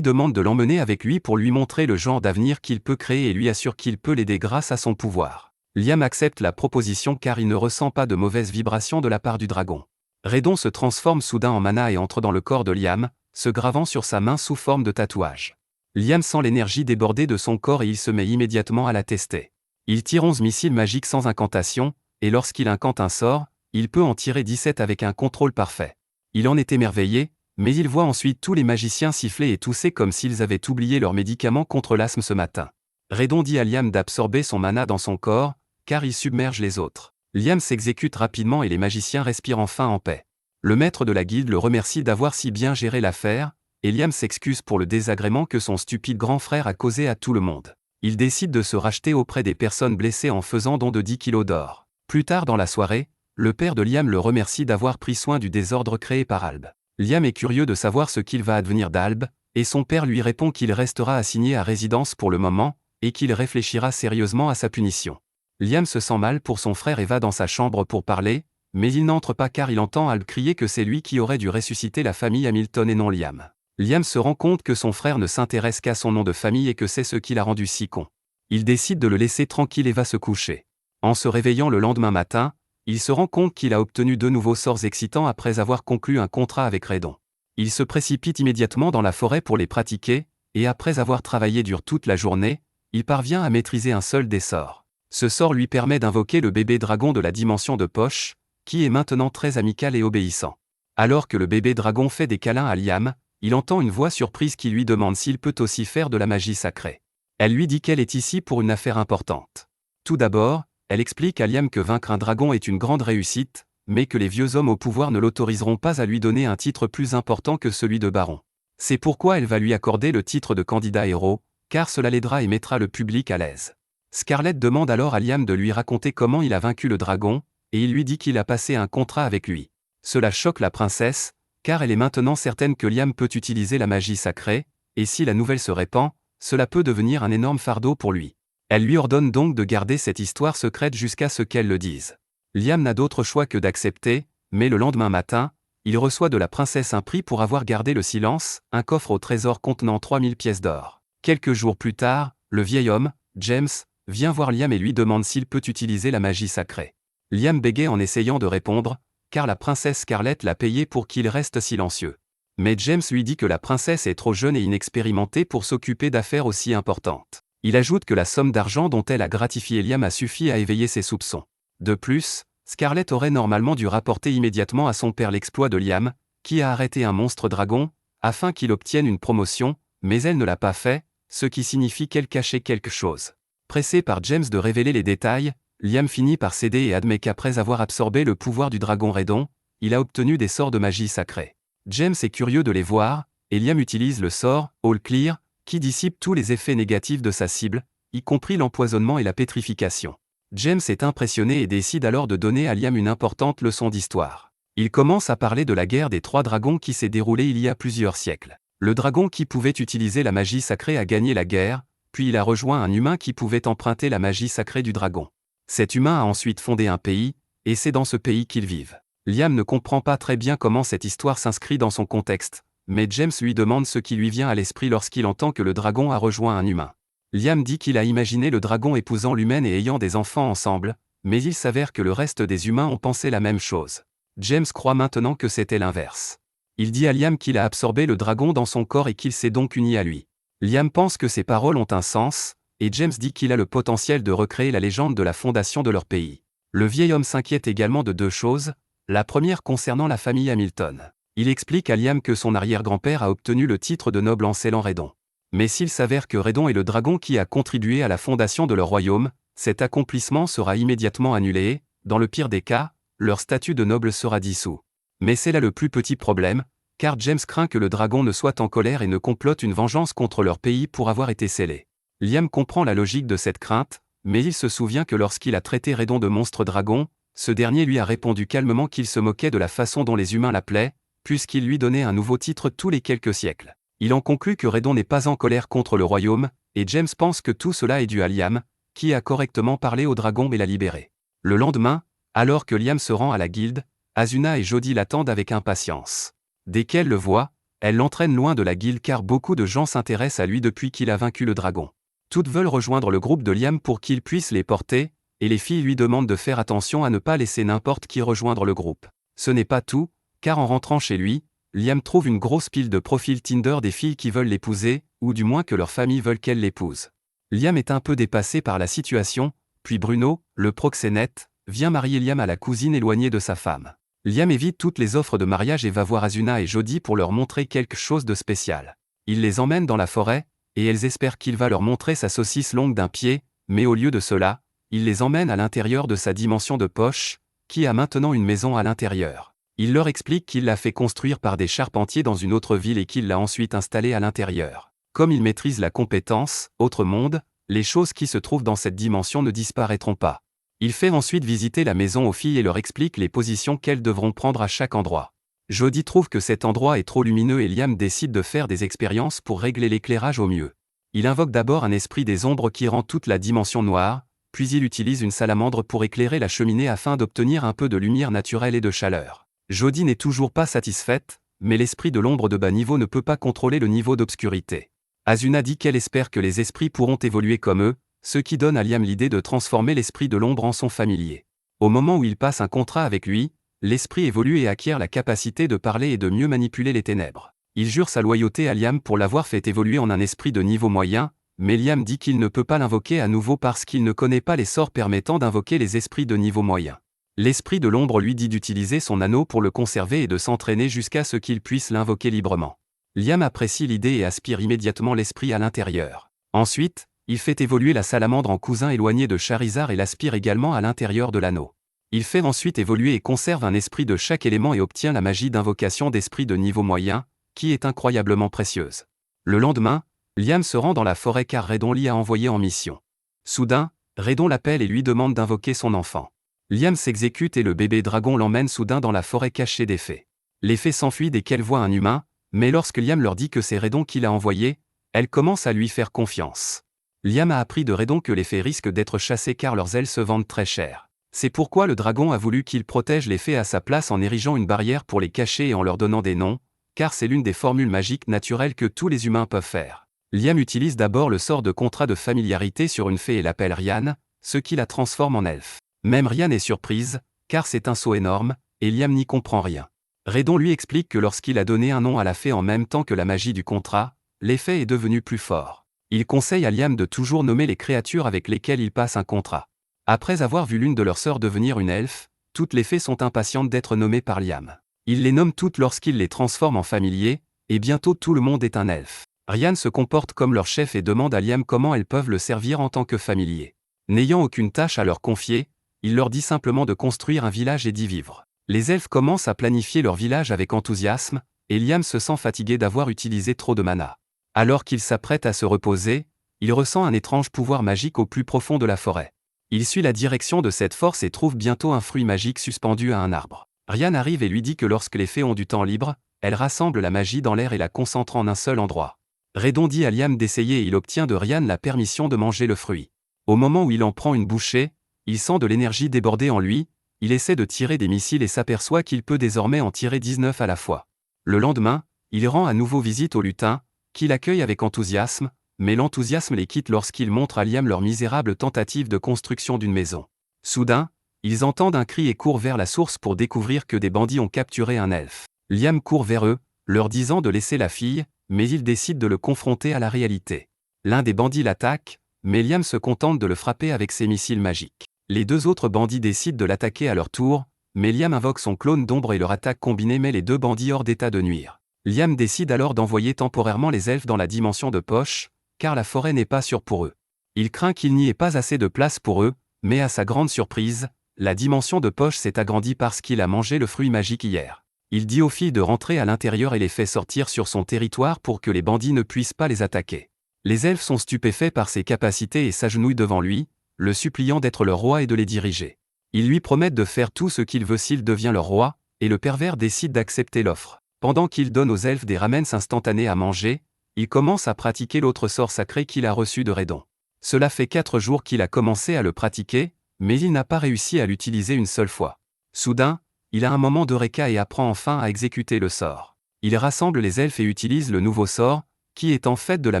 demande de l'emmener avec lui pour lui montrer le genre d'avenir qu'il peut créer et lui assure qu'il peut l'aider grâce à son pouvoir. Liam accepte la proposition car il ne ressent pas de mauvaises vibrations de la part du dragon. Redon se transforme soudain en mana et entre dans le corps de Liam, se gravant sur sa main sous forme de tatouage. Liam sent l'énergie déborder de son corps et il se met immédiatement à la tester. Il tire 11 missiles magiques sans incantation, et lorsqu'il incante un sort, il peut en tirer 17 avec un contrôle parfait. Il en est émerveillé, mais il voit ensuite tous les magiciens siffler et tousser comme s'ils avaient oublié leurs médicaments contre l'asthme ce matin. Redon dit à Liam d'absorber son mana dans son corps, car il submerge les autres. Liam s'exécute rapidement et les magiciens respirent enfin en paix. Le maître de la guilde le remercie d'avoir si bien géré l'affaire, et Liam s'excuse pour le désagrément que son stupide grand frère a causé à tout le monde. Il décide de se racheter auprès des personnes blessées en faisant don de 10 kilos d'or. Plus tard dans la soirée, le père de Liam le remercie d'avoir pris soin du désordre créé par Alb. Liam est curieux de savoir ce qu'il va advenir d'Alb, et son père lui répond qu'il restera assigné à résidence pour le moment, et qu'il réfléchira sérieusement à sa punition. Liam se sent mal pour son frère et va dans sa chambre pour parler, mais il n'entre pas car il entend Alb crier que c'est lui qui aurait dû ressusciter la famille Hamilton et non Liam. Liam se rend compte que son frère ne s'intéresse qu'à son nom de famille et que c'est ce qui l'a rendu si con. Il décide de le laisser tranquille et va se coucher. En se réveillant le lendemain matin, il se rend compte qu'il a obtenu 2 nouveaux sorts excitants après avoir conclu un contrat avec Redon. Il se précipite immédiatement dans la forêt pour les pratiquer, et après avoir travaillé dur toute la journée, il parvient à maîtriser un seul des sorts. Ce sort lui permet d'invoquer le bébé dragon de la dimension de poche, qui est maintenant très amical et obéissant. Alors que le bébé dragon fait des câlins à Liam, il entend une voix surprise qui lui demande s'il peut aussi faire de la magie sacrée. Elle lui dit qu'elle est ici pour une affaire importante. Tout d'abord, elle explique à Liam que vaincre un dragon est une grande réussite, mais que les vieux hommes au pouvoir ne l'autoriseront pas à lui donner un titre plus important que celui de baron. C'est pourquoi elle va lui accorder le titre de candidat héros, car cela l'aidera et mettra le public à l'aise. Scarlett demande alors à Liam de lui raconter comment il a vaincu le dragon, et il lui dit qu'il a passé un contrat avec lui. Cela choque la princesse, car elle est maintenant certaine que Liam peut utiliser la magie sacrée, et si la nouvelle se répand, cela peut devenir un énorme fardeau pour lui. Elle lui ordonne donc de garder cette histoire secrète jusqu'à ce qu'elle le dise. Liam n'a d'autre choix que d'accepter, mais le lendemain matin, il reçoit de la princesse un prix pour avoir gardé le silence, un coffre au trésor contenant 3000 pièces d'or. Quelques jours plus tard, le vieil homme, James, vient voir Liam et lui demande s'il peut utiliser la magie sacrée. Liam bégaye en essayant de répondre, car la princesse Scarlett l'a payé pour qu'il reste silencieux. Mais James lui dit que la princesse est trop jeune et inexpérimentée pour s'occuper d'affaires aussi importantes. Il ajoute que la somme d'argent dont elle a gratifié Liam a suffi à éveiller ses soupçons. De plus, Scarlett aurait normalement dû rapporter immédiatement à son père l'exploit de Liam, qui a arrêté un monstre dragon, afin qu'il obtienne une promotion, mais elle ne l'a pas fait, ce qui signifie qu'elle cachait quelque chose. Pressé par James de révéler les détails, Liam finit par céder et admet qu'après avoir absorbé le pouvoir du dragon Redon, il a obtenu des sorts de magie sacrée. James est curieux de les voir, et Liam utilise le sort « All Clear », qui dissipe tous les effets négatifs de sa cible, y compris l'empoisonnement et la pétrification. James est impressionné et décide alors de donner à Liam une importante leçon d'histoire. Il commence à parler de la guerre des 3 dragons qui s'est déroulée il y a plusieurs siècles. Le dragon qui pouvait utiliser la magie sacrée a gagné la guerre, puis il a rejoint un humain qui pouvait emprunter la magie sacrée du dragon. Cet humain a ensuite fondé un pays, et c'est dans ce pays qu'ils vivent. Liam ne comprend pas très bien comment cette histoire s'inscrit dans son contexte, mais James lui demande ce qui lui vient à l'esprit lorsqu'il entend que le dragon a rejoint un humain. Liam dit qu'il a imaginé le dragon épousant l'humaine et ayant des enfants ensemble, mais il s'avère que le reste des humains ont pensé la même chose. James croit maintenant que c'était l'inverse. Il dit à Liam qu'il a absorbé le dragon dans son corps et qu'il s'est donc uni à lui. Liam pense que ces paroles ont un sens, et James dit qu'il a le potentiel de recréer la légende de la fondation de leur pays. Le vieil homme s'inquiète également de 2 choses, la première concernant la famille Hamilton. Il explique à Liam que son arrière-grand-père a obtenu le titre de noble en scellant Redon. Mais s'il s'avère que Redon est le dragon qui a contribué à la fondation de leur royaume, cet accomplissement sera immédiatement annulé, dans le pire des cas, leur statut de noble sera dissous. Mais c'est là le plus petit problème, car James craint que le dragon ne soit en colère et ne complote une vengeance contre leur pays pour avoir été scellé. Liam comprend la logique de cette crainte, mais il se souvient que lorsqu'il a traité Redon de monstre dragon, ce dernier lui a répondu calmement qu'il se moquait de la façon dont les humains l'appelaient, puisqu'il lui donnait un nouveau titre tous les quelques siècles. Il en conclut que Redon n'est pas en colère contre le royaume, et James pense que tout cela est dû à Liam, qui a correctement parlé au dragon et l'a libéré. Le lendemain, alors que Liam se rend à la guilde, Asuna et Jody l'attendent avec impatience. Dès qu'elle le voit, elle l'entraîne loin de la guilde car beaucoup de gens s'intéressent à lui depuis qu'il a vaincu le dragon. Toutes veulent rejoindre le groupe de Liam pour qu'il puisse les porter, et les filles lui demandent de faire attention à ne pas laisser n'importe qui rejoindre le groupe. Ce n'est pas tout, car en rentrant chez lui, Liam trouve une grosse pile de profils Tinder des filles qui veulent l'épouser, ou du moins que leur famille veulent qu'elle l'épouse. Liam est un peu dépassé par la situation, puis Bruno, le proxénète, vient marier Liam à la cousine éloignée de sa femme. Liam évite toutes les offres de mariage et va voir Asuna et Jody pour leur montrer quelque chose de spécial. Il les emmène dans la forêt, et elles espèrent qu'il va leur montrer sa saucisse longue d'un pied, mais au lieu de cela, il les emmène à l'intérieur de sa dimension de poche, qui a maintenant une maison à l'intérieur. Il leur explique qu'il l'a fait construire par des charpentiers dans une autre ville et qu'il l'a ensuite installée à l'intérieur. Comme il maîtrise la compétence, autre monde, les choses qui se trouvent dans cette dimension ne disparaîtront pas. Il fait ensuite visiter la maison aux filles et leur explique les positions qu'elles devront prendre à chaque endroit. Jodie trouve que cet endroit est trop lumineux et Liam décide de faire des expériences pour régler l'éclairage au mieux. Il invoque d'abord un esprit des ombres qui rend toute la dimension noire, puis il utilise une salamandre pour éclairer la cheminée afin d'obtenir un peu de lumière naturelle et de chaleur. Jodie n'est toujours pas satisfaite, mais l'esprit de l'ombre de bas niveau ne peut pas contrôler le niveau d'obscurité. Asuna dit qu'elle espère que les esprits pourront évoluer comme eux, ce qui donne à Liam l'idée de transformer l'esprit de l'ombre en son familier. Au moment où il passe un contrat avec lui, l'esprit évolue et acquiert la capacité de parler et de mieux manipuler les ténèbres. Il jure sa loyauté à Liam pour l'avoir fait évoluer en un esprit de niveau moyen, mais Liam dit qu'il ne peut pas l'invoquer à nouveau parce qu'il ne connaît pas les sorts permettant d'invoquer les esprits de niveau moyen. L'esprit de l'ombre lui dit d'utiliser son anneau pour le conserver et de s'entraîner jusqu'à ce qu'il puisse l'invoquer librement. Liam apprécie l'idée et aspire immédiatement l'esprit à l'intérieur. Ensuite, il fait évoluer la salamandre en cousin éloigné de Charizard et l'aspire également à l'intérieur de l'anneau. Il fait ensuite évoluer et conserve un esprit de chaque élément et obtient la magie d'invocation d'esprit de niveau moyen, qui est incroyablement précieuse. Le lendemain, Liam se rend dans la forêt car Redon l'y a envoyé en mission. Soudain, Redon l'appelle et lui demande d'invoquer son enfant. Liam s'exécute et le bébé dragon l'emmène soudain dans la forêt cachée des fées. Les fées s'enfuient dès qu'elles voient un humain, mais lorsque Liam leur dit que c'est Redon qui l'a envoyé, elles commencent à lui faire confiance. Liam a appris de Redon que les fées risquent d'être chassées car leurs ailes se vendent très cher. C'est pourquoi le dragon a voulu qu'il protège les fées à sa place en érigeant une barrière pour les cacher et en leur donnant des noms, car c'est l'une des formules magiques naturelles que tous les humains peuvent faire. Liam utilise d'abord le sort de contrat de familiarité sur une fée et l'appelle Ryan, ce qui la transforme en elfe. Même Ryan est surprise, car c'est un saut énorme, et Liam n'y comprend rien. Redon lui explique que lorsqu'il a donné un nom à la fée en même temps que la magie du contrat, l'effet est devenu plus fort. Il conseille à Liam de toujours nommer les créatures avec lesquelles il passe un contrat. Après avoir vu l'une de leurs sœurs devenir une elfe, toutes les fées sont impatientes d'être nommées par Liam. Il les nomme toutes lorsqu'il les transforme en familiers, et bientôt tout le monde est un elfe. Ryan se comporte comme leur chef et demande à Liam comment elles peuvent le servir en tant que familier. N'ayant aucune tâche à leur confier, il leur dit simplement de construire un village et d'y vivre. Les elfes commencent à planifier leur village avec enthousiasme, et Liam se sent fatigué d'avoir utilisé trop de mana. Alors qu'il s'apprête à se reposer, il ressent un étrange pouvoir magique au plus profond de la forêt. Il suit la direction de cette force et trouve bientôt un fruit magique suspendu à un arbre. Ryan arrive et lui dit que lorsque les fées ont du temps libre, elles rassemblent la magie dans l'air et la concentrent en un seul endroit. Redon dit à Liam d'essayer et il obtient de Ryan la permission de manger le fruit. Au moment où il en prend une bouchée, il sent de l'énergie déborder en lui, il essaie de tirer des missiles et s'aperçoit qu'il peut désormais en tirer 19 à la fois. Le lendemain, il rend à nouveau visite au lutin, qui l'accueille avec enthousiasme, mais l'enthousiasme les quitte lorsqu'ils montrent à Liam leur misérable tentative de construction d'une maison. Soudain, ils entendent un cri et courent vers la source pour découvrir que des bandits ont capturé un elfe. Liam court vers eux, leur disant de laisser la fille, mais il décide de le confronter à la réalité. L'un des bandits l'attaque, mais Liam se contente de le frapper avec ses missiles magiques. Les deux autres bandits décident de l'attaquer à leur tour, mais Liam invoque son clone d'ombre et leur attaque combinée met les deux bandits hors d'état de nuire. Liam décide alors d'envoyer temporairement les elfes dans la dimension de poche, car la forêt n'est pas sûre pour eux. Il craint qu'il n'y ait pas assez de place pour eux, mais à sa grande surprise, la dimension de poche s'est agrandie parce qu'il a mangé le fruit magique hier. Il dit aux filles de rentrer à l'intérieur et les fait sortir sur son territoire pour que les bandits ne puissent pas les attaquer. Les elfes sont stupéfaits par ses capacités et s'agenouillent devant lui, le suppliant d'être leur roi et de les diriger. Ils lui promettent de faire tout ce qu'il veut s'il devient leur roi, et le pervers décide d'accepter l'offre. Pendant qu'il donne aux elfes des ramens instantanés à manger, il commence à pratiquer l'autre sort sacré qu'il a reçu de Redon. Cela fait 4 jours qu'il a commencé à le pratiquer, mais il n'a pas réussi à l'utiliser une seule fois. Soudain, il a un moment d'eureka et apprend enfin à exécuter le sort. Il rassemble les elfes et utilise le nouveau sort, qui est en fait de la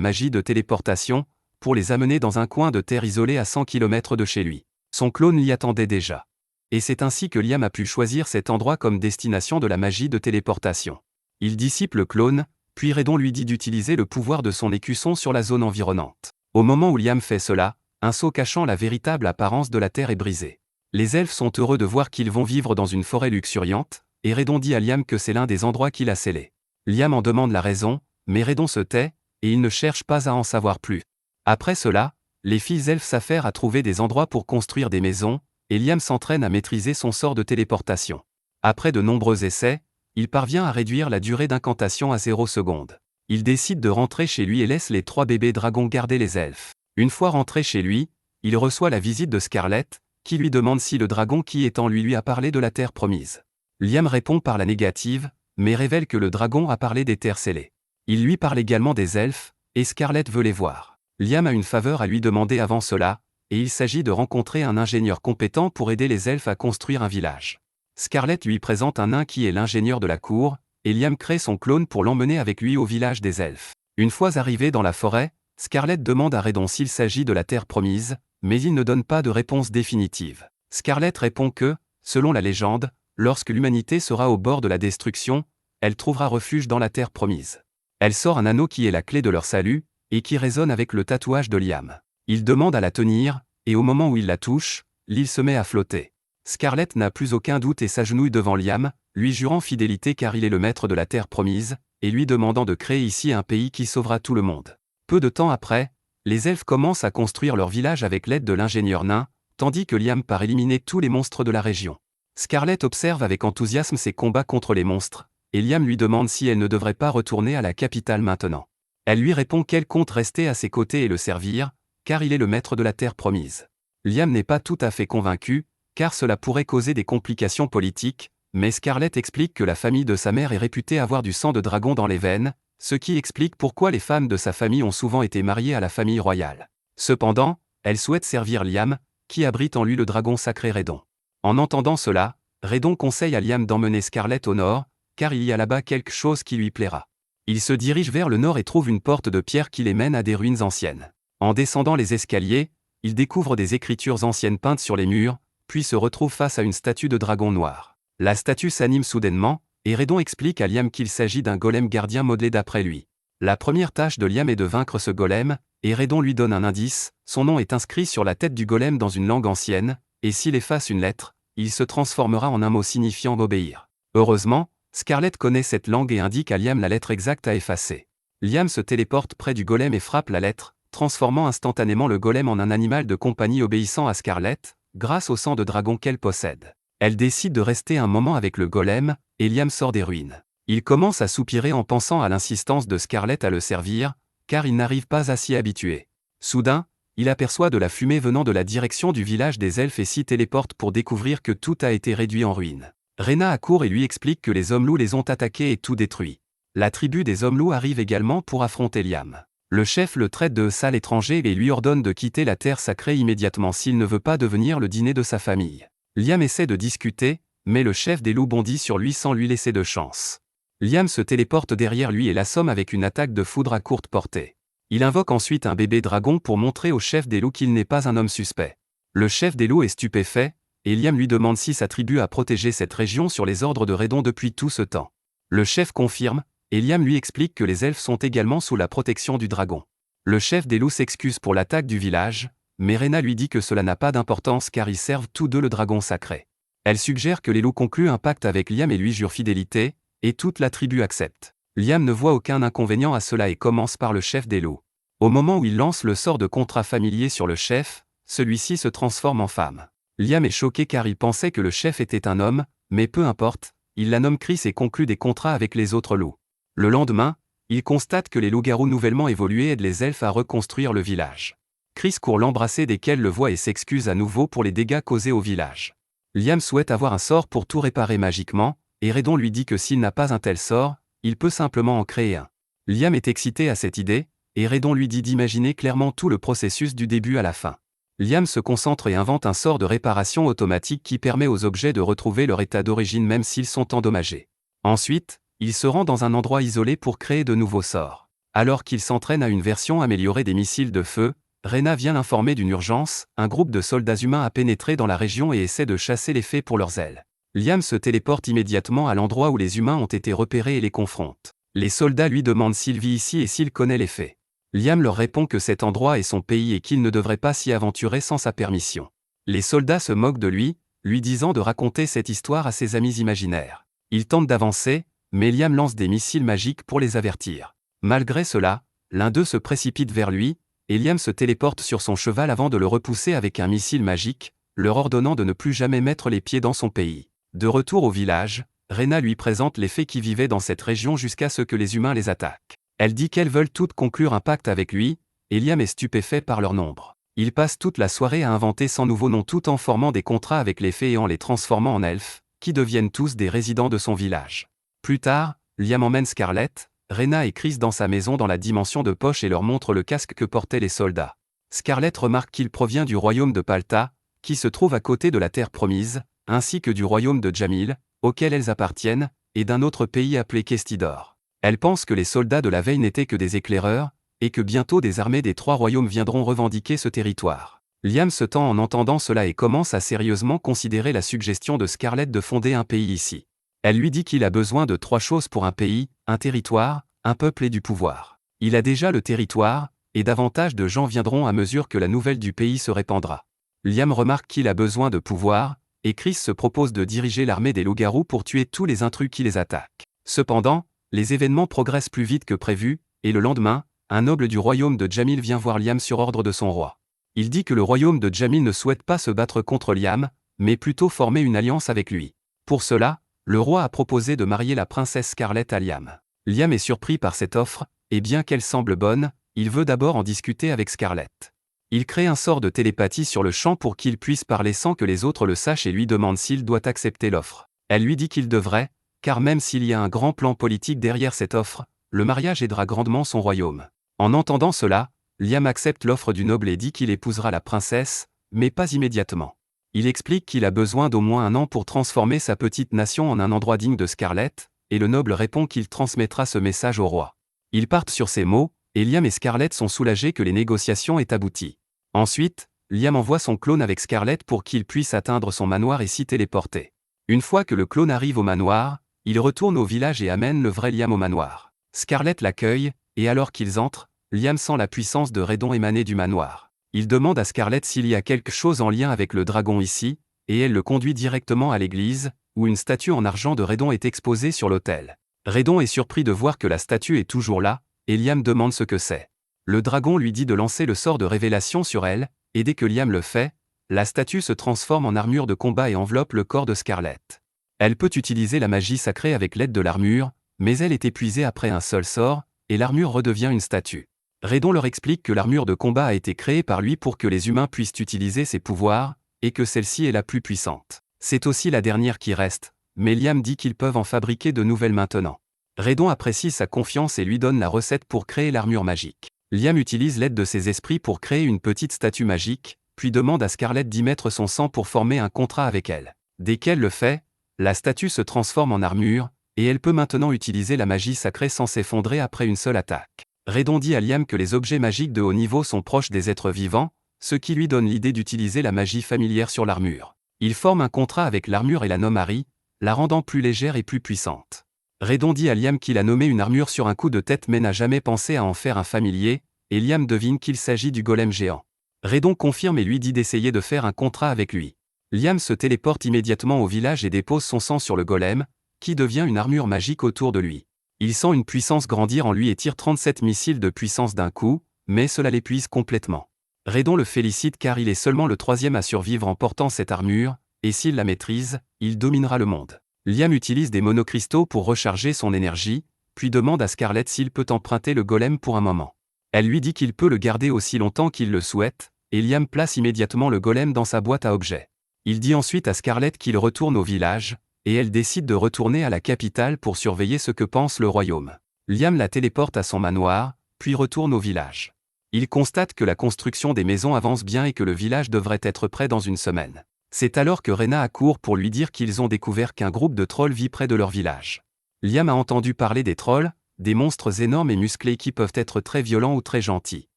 magie de téléportation, pour les amener dans un coin de terre isolé à 100 km de chez lui. Son clone l'y attendait déjà. Et c'est ainsi que Liam a pu choisir cet endroit comme destination de la magie de téléportation. Il dissipe le clone, puis Redon lui dit d'utiliser le pouvoir de son écusson sur la zone environnante. Au moment où Liam fait cela, un seau cachant la véritable apparence de la terre est brisé. Les elfes sont heureux de voir qu'ils vont vivre dans une forêt luxuriante, et Redon dit à Liam que c'est l'un des endroits qu'il a scellés. Liam en demande la raison, mais Redon se tait, et ils ne cherchent pas à en savoir plus. Après cela, les filles elfes s'affairent à trouver des endroits pour construire des maisons, et Liam s'entraîne à maîtriser son sort de téléportation. Après de nombreux essais, il parvient à réduire la durée d'incantation à 0 secondes. Il décide de rentrer chez lui et laisse les 3 bébés dragons garder les elfes. Une fois rentré chez lui, il reçoit la visite de Scarlett, qui lui demande si le dragon qui est en lui a parlé de la terre promise. Liam répond par la négative, mais révèle que le dragon a parlé des terres scellées. Il lui parle également des elfes, et Scarlett veut les voir. Liam a une faveur à lui demander avant cela, et il s'agit de rencontrer un ingénieur compétent pour aider les elfes à construire un village. Scarlett lui présente un nain qui est l'ingénieur de la cour, et Liam crée son clone pour l'emmener avec lui au village des elfes. Une fois arrivé dans la forêt, Scarlett demande à Redon s'il s'agit de la terre promise, mais il ne donne pas de réponse définitive. Scarlett répond que, selon la légende, lorsque l'humanité sera au bord de la destruction, elle trouvera refuge dans la terre promise. Elle sort un anneau qui est la clé de leur salut, et qui résonne avec le tatouage de Liam. Il demande à la tenir, et au moment où il la touche, l'île se met à flotter. Scarlett n'a plus aucun doute et s'agenouille devant Liam, lui jurant fidélité car il est le maître de la terre promise, et lui demandant de créer ici un pays qui sauvera tout le monde. Peu de temps après, les elfes commencent à construire leur village avec l'aide de l'ingénieur nain, tandis que Liam part éliminer tous les monstres de la région. Scarlett observe avec enthousiasme ses combats contre les monstres, et Liam lui demande si elle ne devrait pas retourner à la capitale maintenant. Elle lui répond qu'elle compte rester à ses côtés et le servir, car il est le maître de la terre promise. Liam n'est pas tout à fait convaincu, car cela pourrait causer des complications politiques, mais Scarlett explique que la famille de sa mère est réputée avoir du sang de dragon dans les veines, ce qui explique pourquoi les femmes de sa famille ont souvent été mariées à la famille royale. Cependant, elle souhaite servir Liam, qui abrite en lui le dragon sacré Redon. En entendant cela, Redon conseille à Liam d'emmener Scarlett au nord, car il y a là-bas quelque chose qui lui plaira. Il se dirige vers le nord et trouve une porte de pierre qui les mène à des ruines anciennes. En descendant les escaliers, il découvre des écritures anciennes peintes sur les murs, puis se retrouve face à une statue de dragon noir. La statue s'anime soudainement, et Redon explique à Liam qu'il s'agit d'un golem gardien modelé d'après lui. La première tâche de Liam est de vaincre ce golem, et Redon lui donne un indice, son nom est inscrit sur la tête du golem dans une langue ancienne, et s'il efface une lettre, il se transformera en un mot signifiant obéir. Heureusement, Scarlett connaît cette langue et indique à Liam la lettre exacte à effacer. Liam se téléporte près du golem et frappe la lettre, transformant instantanément le golem en un animal de compagnie obéissant à Scarlett, grâce au sang de dragon qu'elle possède. Elle décide de rester un moment avec le golem, et Liam sort des ruines. Il commence à soupirer en pensant à l'insistance de Scarlett à le servir, car il n'arrive pas à s'y habituer. Soudain, il aperçoit de la fumée venant de la direction du village des elfes et s'y téléporte pour découvrir que tout a été réduit en ruines. Rena accourt et lui explique que les hommes-loups les ont attaqués et tout détruit. La tribu des hommes-loups arrive également pour affronter Liam. Le chef le traite de sale étranger et lui ordonne de quitter la terre sacrée immédiatement s'il ne veut pas devenir le dîner de sa famille. Liam essaie de discuter, mais le chef des loups bondit sur lui sans lui laisser de chance. Liam se téléporte derrière lui et l'assomme avec une attaque de foudre à courte portée. Il invoque ensuite un bébé dragon pour montrer au chef des loups qu'il n'est pas un homme suspect. Le chef des loups est stupéfait, et Liam lui demande si sa tribu a protégé cette région sur les ordres de Redon depuis tout ce temps. Le chef confirme, et Liam lui explique que les elfes sont également sous la protection du dragon. Le chef des loups s'excuse pour l'attaque du village, mais Rena lui dit que cela n'a pas d'importance car ils servent tous deux le dragon sacré. Elle suggère que les loups concluent un pacte avec Liam et lui jurent fidélité, et toute la tribu accepte. Liam ne voit aucun inconvénient à cela et commence par le chef des loups. Au moment où il lance le sort de contrat familier sur le chef, celui-ci se transforme en femme. Liam est choqué car il pensait que le chef était un homme, mais peu importe, il la nomme Chris et conclut des contrats avec les autres loups. Le lendemain, il constate que les loups-garous nouvellement évolués aident les elfes à reconstruire le village. Chris court l'embrasser dès qu'elle le voit et s'excuse à nouveau pour les dégâts causés au village. Liam souhaite avoir un sort pour tout réparer magiquement, et Redon lui dit que s'il n'a pas un tel sort, il peut simplement en créer un. Liam est excité à cette idée, et Redon lui dit d'imaginer clairement tout le processus du début à la fin. Liam se concentre et invente un sort de réparation automatique qui permet aux objets de retrouver leur état d'origine même s'ils sont endommagés. Ensuite, il se rend dans un endroit isolé pour créer de nouveaux sorts. Alors qu'il s'entraîne à une version améliorée des missiles de feu, Rena vient l'informer d'une urgence, un groupe de soldats humains a pénétré dans la région et essaie de chasser les fées pour leurs ailes. Liam se téléporte immédiatement à l'endroit où les humains ont été repérés et les confronte. Les soldats lui demandent s'il vit ici et s'il connaît les fées. Liam leur répond que cet endroit est son pays et qu'il ne devrait pas s'y aventurer sans sa permission. Les soldats se moquent de lui disant de raconter cette histoire à ses amis imaginaires. Ils tentent d'avancer, mais Liam lance des missiles magiques pour les avertir. Malgré cela, L'un d'eux se précipite vers lui, et Liam se téléporte sur son cheval avant de le repousser avec un missile magique, leur ordonnant de ne plus jamais mettre les pieds dans son pays. De retour au village, Rena lui présente les fées qui vivaient dans cette région jusqu'à ce que les humains les attaquent. Elle dit qu'elles veulent toutes conclure un pacte avec lui, et Liam est stupéfait par leur nombre. Il passe toute la soirée à inventer 100 nouveaux noms tout en formant des contrats avec les fées et en les transformant en elfes, qui deviennent tous des résidents de son village. Plus tard, Liam emmène Scarlett, Rena et Chris dans sa maison dans la dimension de poche et leur montre le casque que portaient les soldats. Scarlett remarque qu'il provient du royaume de Palta, qui se trouve à côté de la terre promise, ainsi que du royaume de Jamil, auquel elles appartiennent, et d'un autre pays appelé Kestidor. Elle pense que les soldats de la veille n'étaient que des éclaireurs, et que bientôt des armées des 3 royaumes viendront revendiquer ce territoire. Liam se tend en entendant cela et commence à sérieusement considérer la suggestion de Scarlett de fonder un pays ici. Elle lui dit qu'il a besoin de 3 choses pour un pays, un territoire, un peuple et du pouvoir. Il a déjà le territoire, et davantage de gens viendront à mesure que la nouvelle du pays se répandra. Liam remarque qu'il a besoin de pouvoir, et Chris se propose de diriger l'armée des loups-garous pour tuer tous les intrus qui les attaquent. Cependant, les événements progressent plus vite que prévu, et le lendemain, un noble du royaume de Jamil vient voir Liam sur ordre de son roi. Il dit que le royaume de Jamil ne souhaite pas se battre contre Liam, mais plutôt former une alliance avec lui. Pour cela, le roi a proposé de marier la princesse Scarlett à Liam. Liam est surpris par cette offre, et bien qu'elle semble bonne, il veut d'abord en discuter avec Scarlett. Il crée un sort de télépathie sur le champ pour qu'il puisse parler sans que les autres le sachent et lui demande s'il doit accepter l'offre. Elle lui dit qu'il devrait, car même s'il y a un grand plan politique derrière cette offre, le mariage aidera grandement son royaume. En entendant cela, Liam accepte l'offre du noble et dit qu'il épousera la princesse, mais pas immédiatement. Il explique qu'il a besoin d'au moins 1 an pour transformer sa petite nation en un endroit digne de Scarlett, et le noble répond qu'il transmettra ce message au roi. Ils partent sur ces mots, et Liam et Scarlett sont soulagés que les négociations aient abouti. Ensuite, Liam envoie son clone avec Scarlett pour qu'il puisse atteindre son manoir et s'y téléporter. Une fois que le clone arrive au manoir, il retourne au village et amène le vrai Liam au manoir. Scarlett l'accueille, et alors qu'ils entrent, Liam sent la puissance de Redon émaner du manoir. Il demande à Scarlett s'il y a quelque chose en lien avec le dragon ici, et elle le conduit directement à l'église, où une statue en argent de Redon est exposée sur l'autel. Redon est surpris de voir que la statue est toujours là, et Liam demande ce que c'est. Le dragon lui dit de lancer le sort de révélation sur elle, et dès que Liam le fait, la statue se transforme en armure de combat et enveloppe le corps de Scarlett. Elle peut utiliser la magie sacrée avec l'aide de l'armure, mais elle est épuisée après un seul sort, et l'armure redevient une statue. Redon leur explique que l'armure de combat a été créée par lui pour que les humains puissent utiliser ses pouvoirs, et que celle-ci est la plus puissante. C'est aussi la dernière qui reste, mais Liam dit qu'ils peuvent en fabriquer de nouvelles maintenant. Redon apprécie sa confiance et lui donne la recette pour créer l'armure magique. Liam utilise l'aide de ses esprits pour créer une petite statue magique, puis demande à Scarlett d'y mettre son sang pour former un contrat avec elle. Dès qu'elle le fait, la statue se transforme en armure, et elle peut maintenant utiliser la magie sacrée sans s'effondrer après une seule attaque. Redon dit à Liam que les objets magiques de haut niveau sont proches des êtres vivants, ce qui lui donne l'idée d'utiliser la magie familière sur l'armure. Il forme un contrat avec l'armure et la nomme Harry, la rendant plus légère et plus puissante. Redon dit à Liam qu'il a nommé une armure sur un coup de tête mais n'a jamais pensé à en faire un familier, et Liam devine qu'il s'agit du golem géant. Redon confirme et lui dit d'essayer de faire un contrat avec lui. Liam se téléporte immédiatement au village et dépose son sang sur le golem, qui devient une armure magique autour de lui. Il sent une puissance grandir en lui et tire 37 missiles de puissance d'un coup, mais cela l'épuise complètement. Redon le félicite car il est seulement le 3e à survivre en portant cette armure, et s'il la maîtrise, il dominera le monde. Liam utilise des monocristaux pour recharger son énergie, puis demande à Scarlett s'il peut emprunter le golem pour un moment. Elle lui dit qu'il peut le garder aussi longtemps qu'il le souhaite, et Liam place immédiatement le golem dans sa boîte à objets. Il dit ensuite à Scarlett qu'il retourne au village, et elle décide de retourner à la capitale pour surveiller ce que pense le royaume. Liam la téléporte à son manoir, puis retourne au village. Il constate que la construction des maisons avance bien et que le village devrait être prêt dans une semaine. C'est alors que Rena accourt pour lui dire qu'ils ont découvert qu'un groupe de trolls vit près de leur village. Liam a entendu parler des trolls, des monstres énormes et musclés qui peuvent être très violents ou très gentils.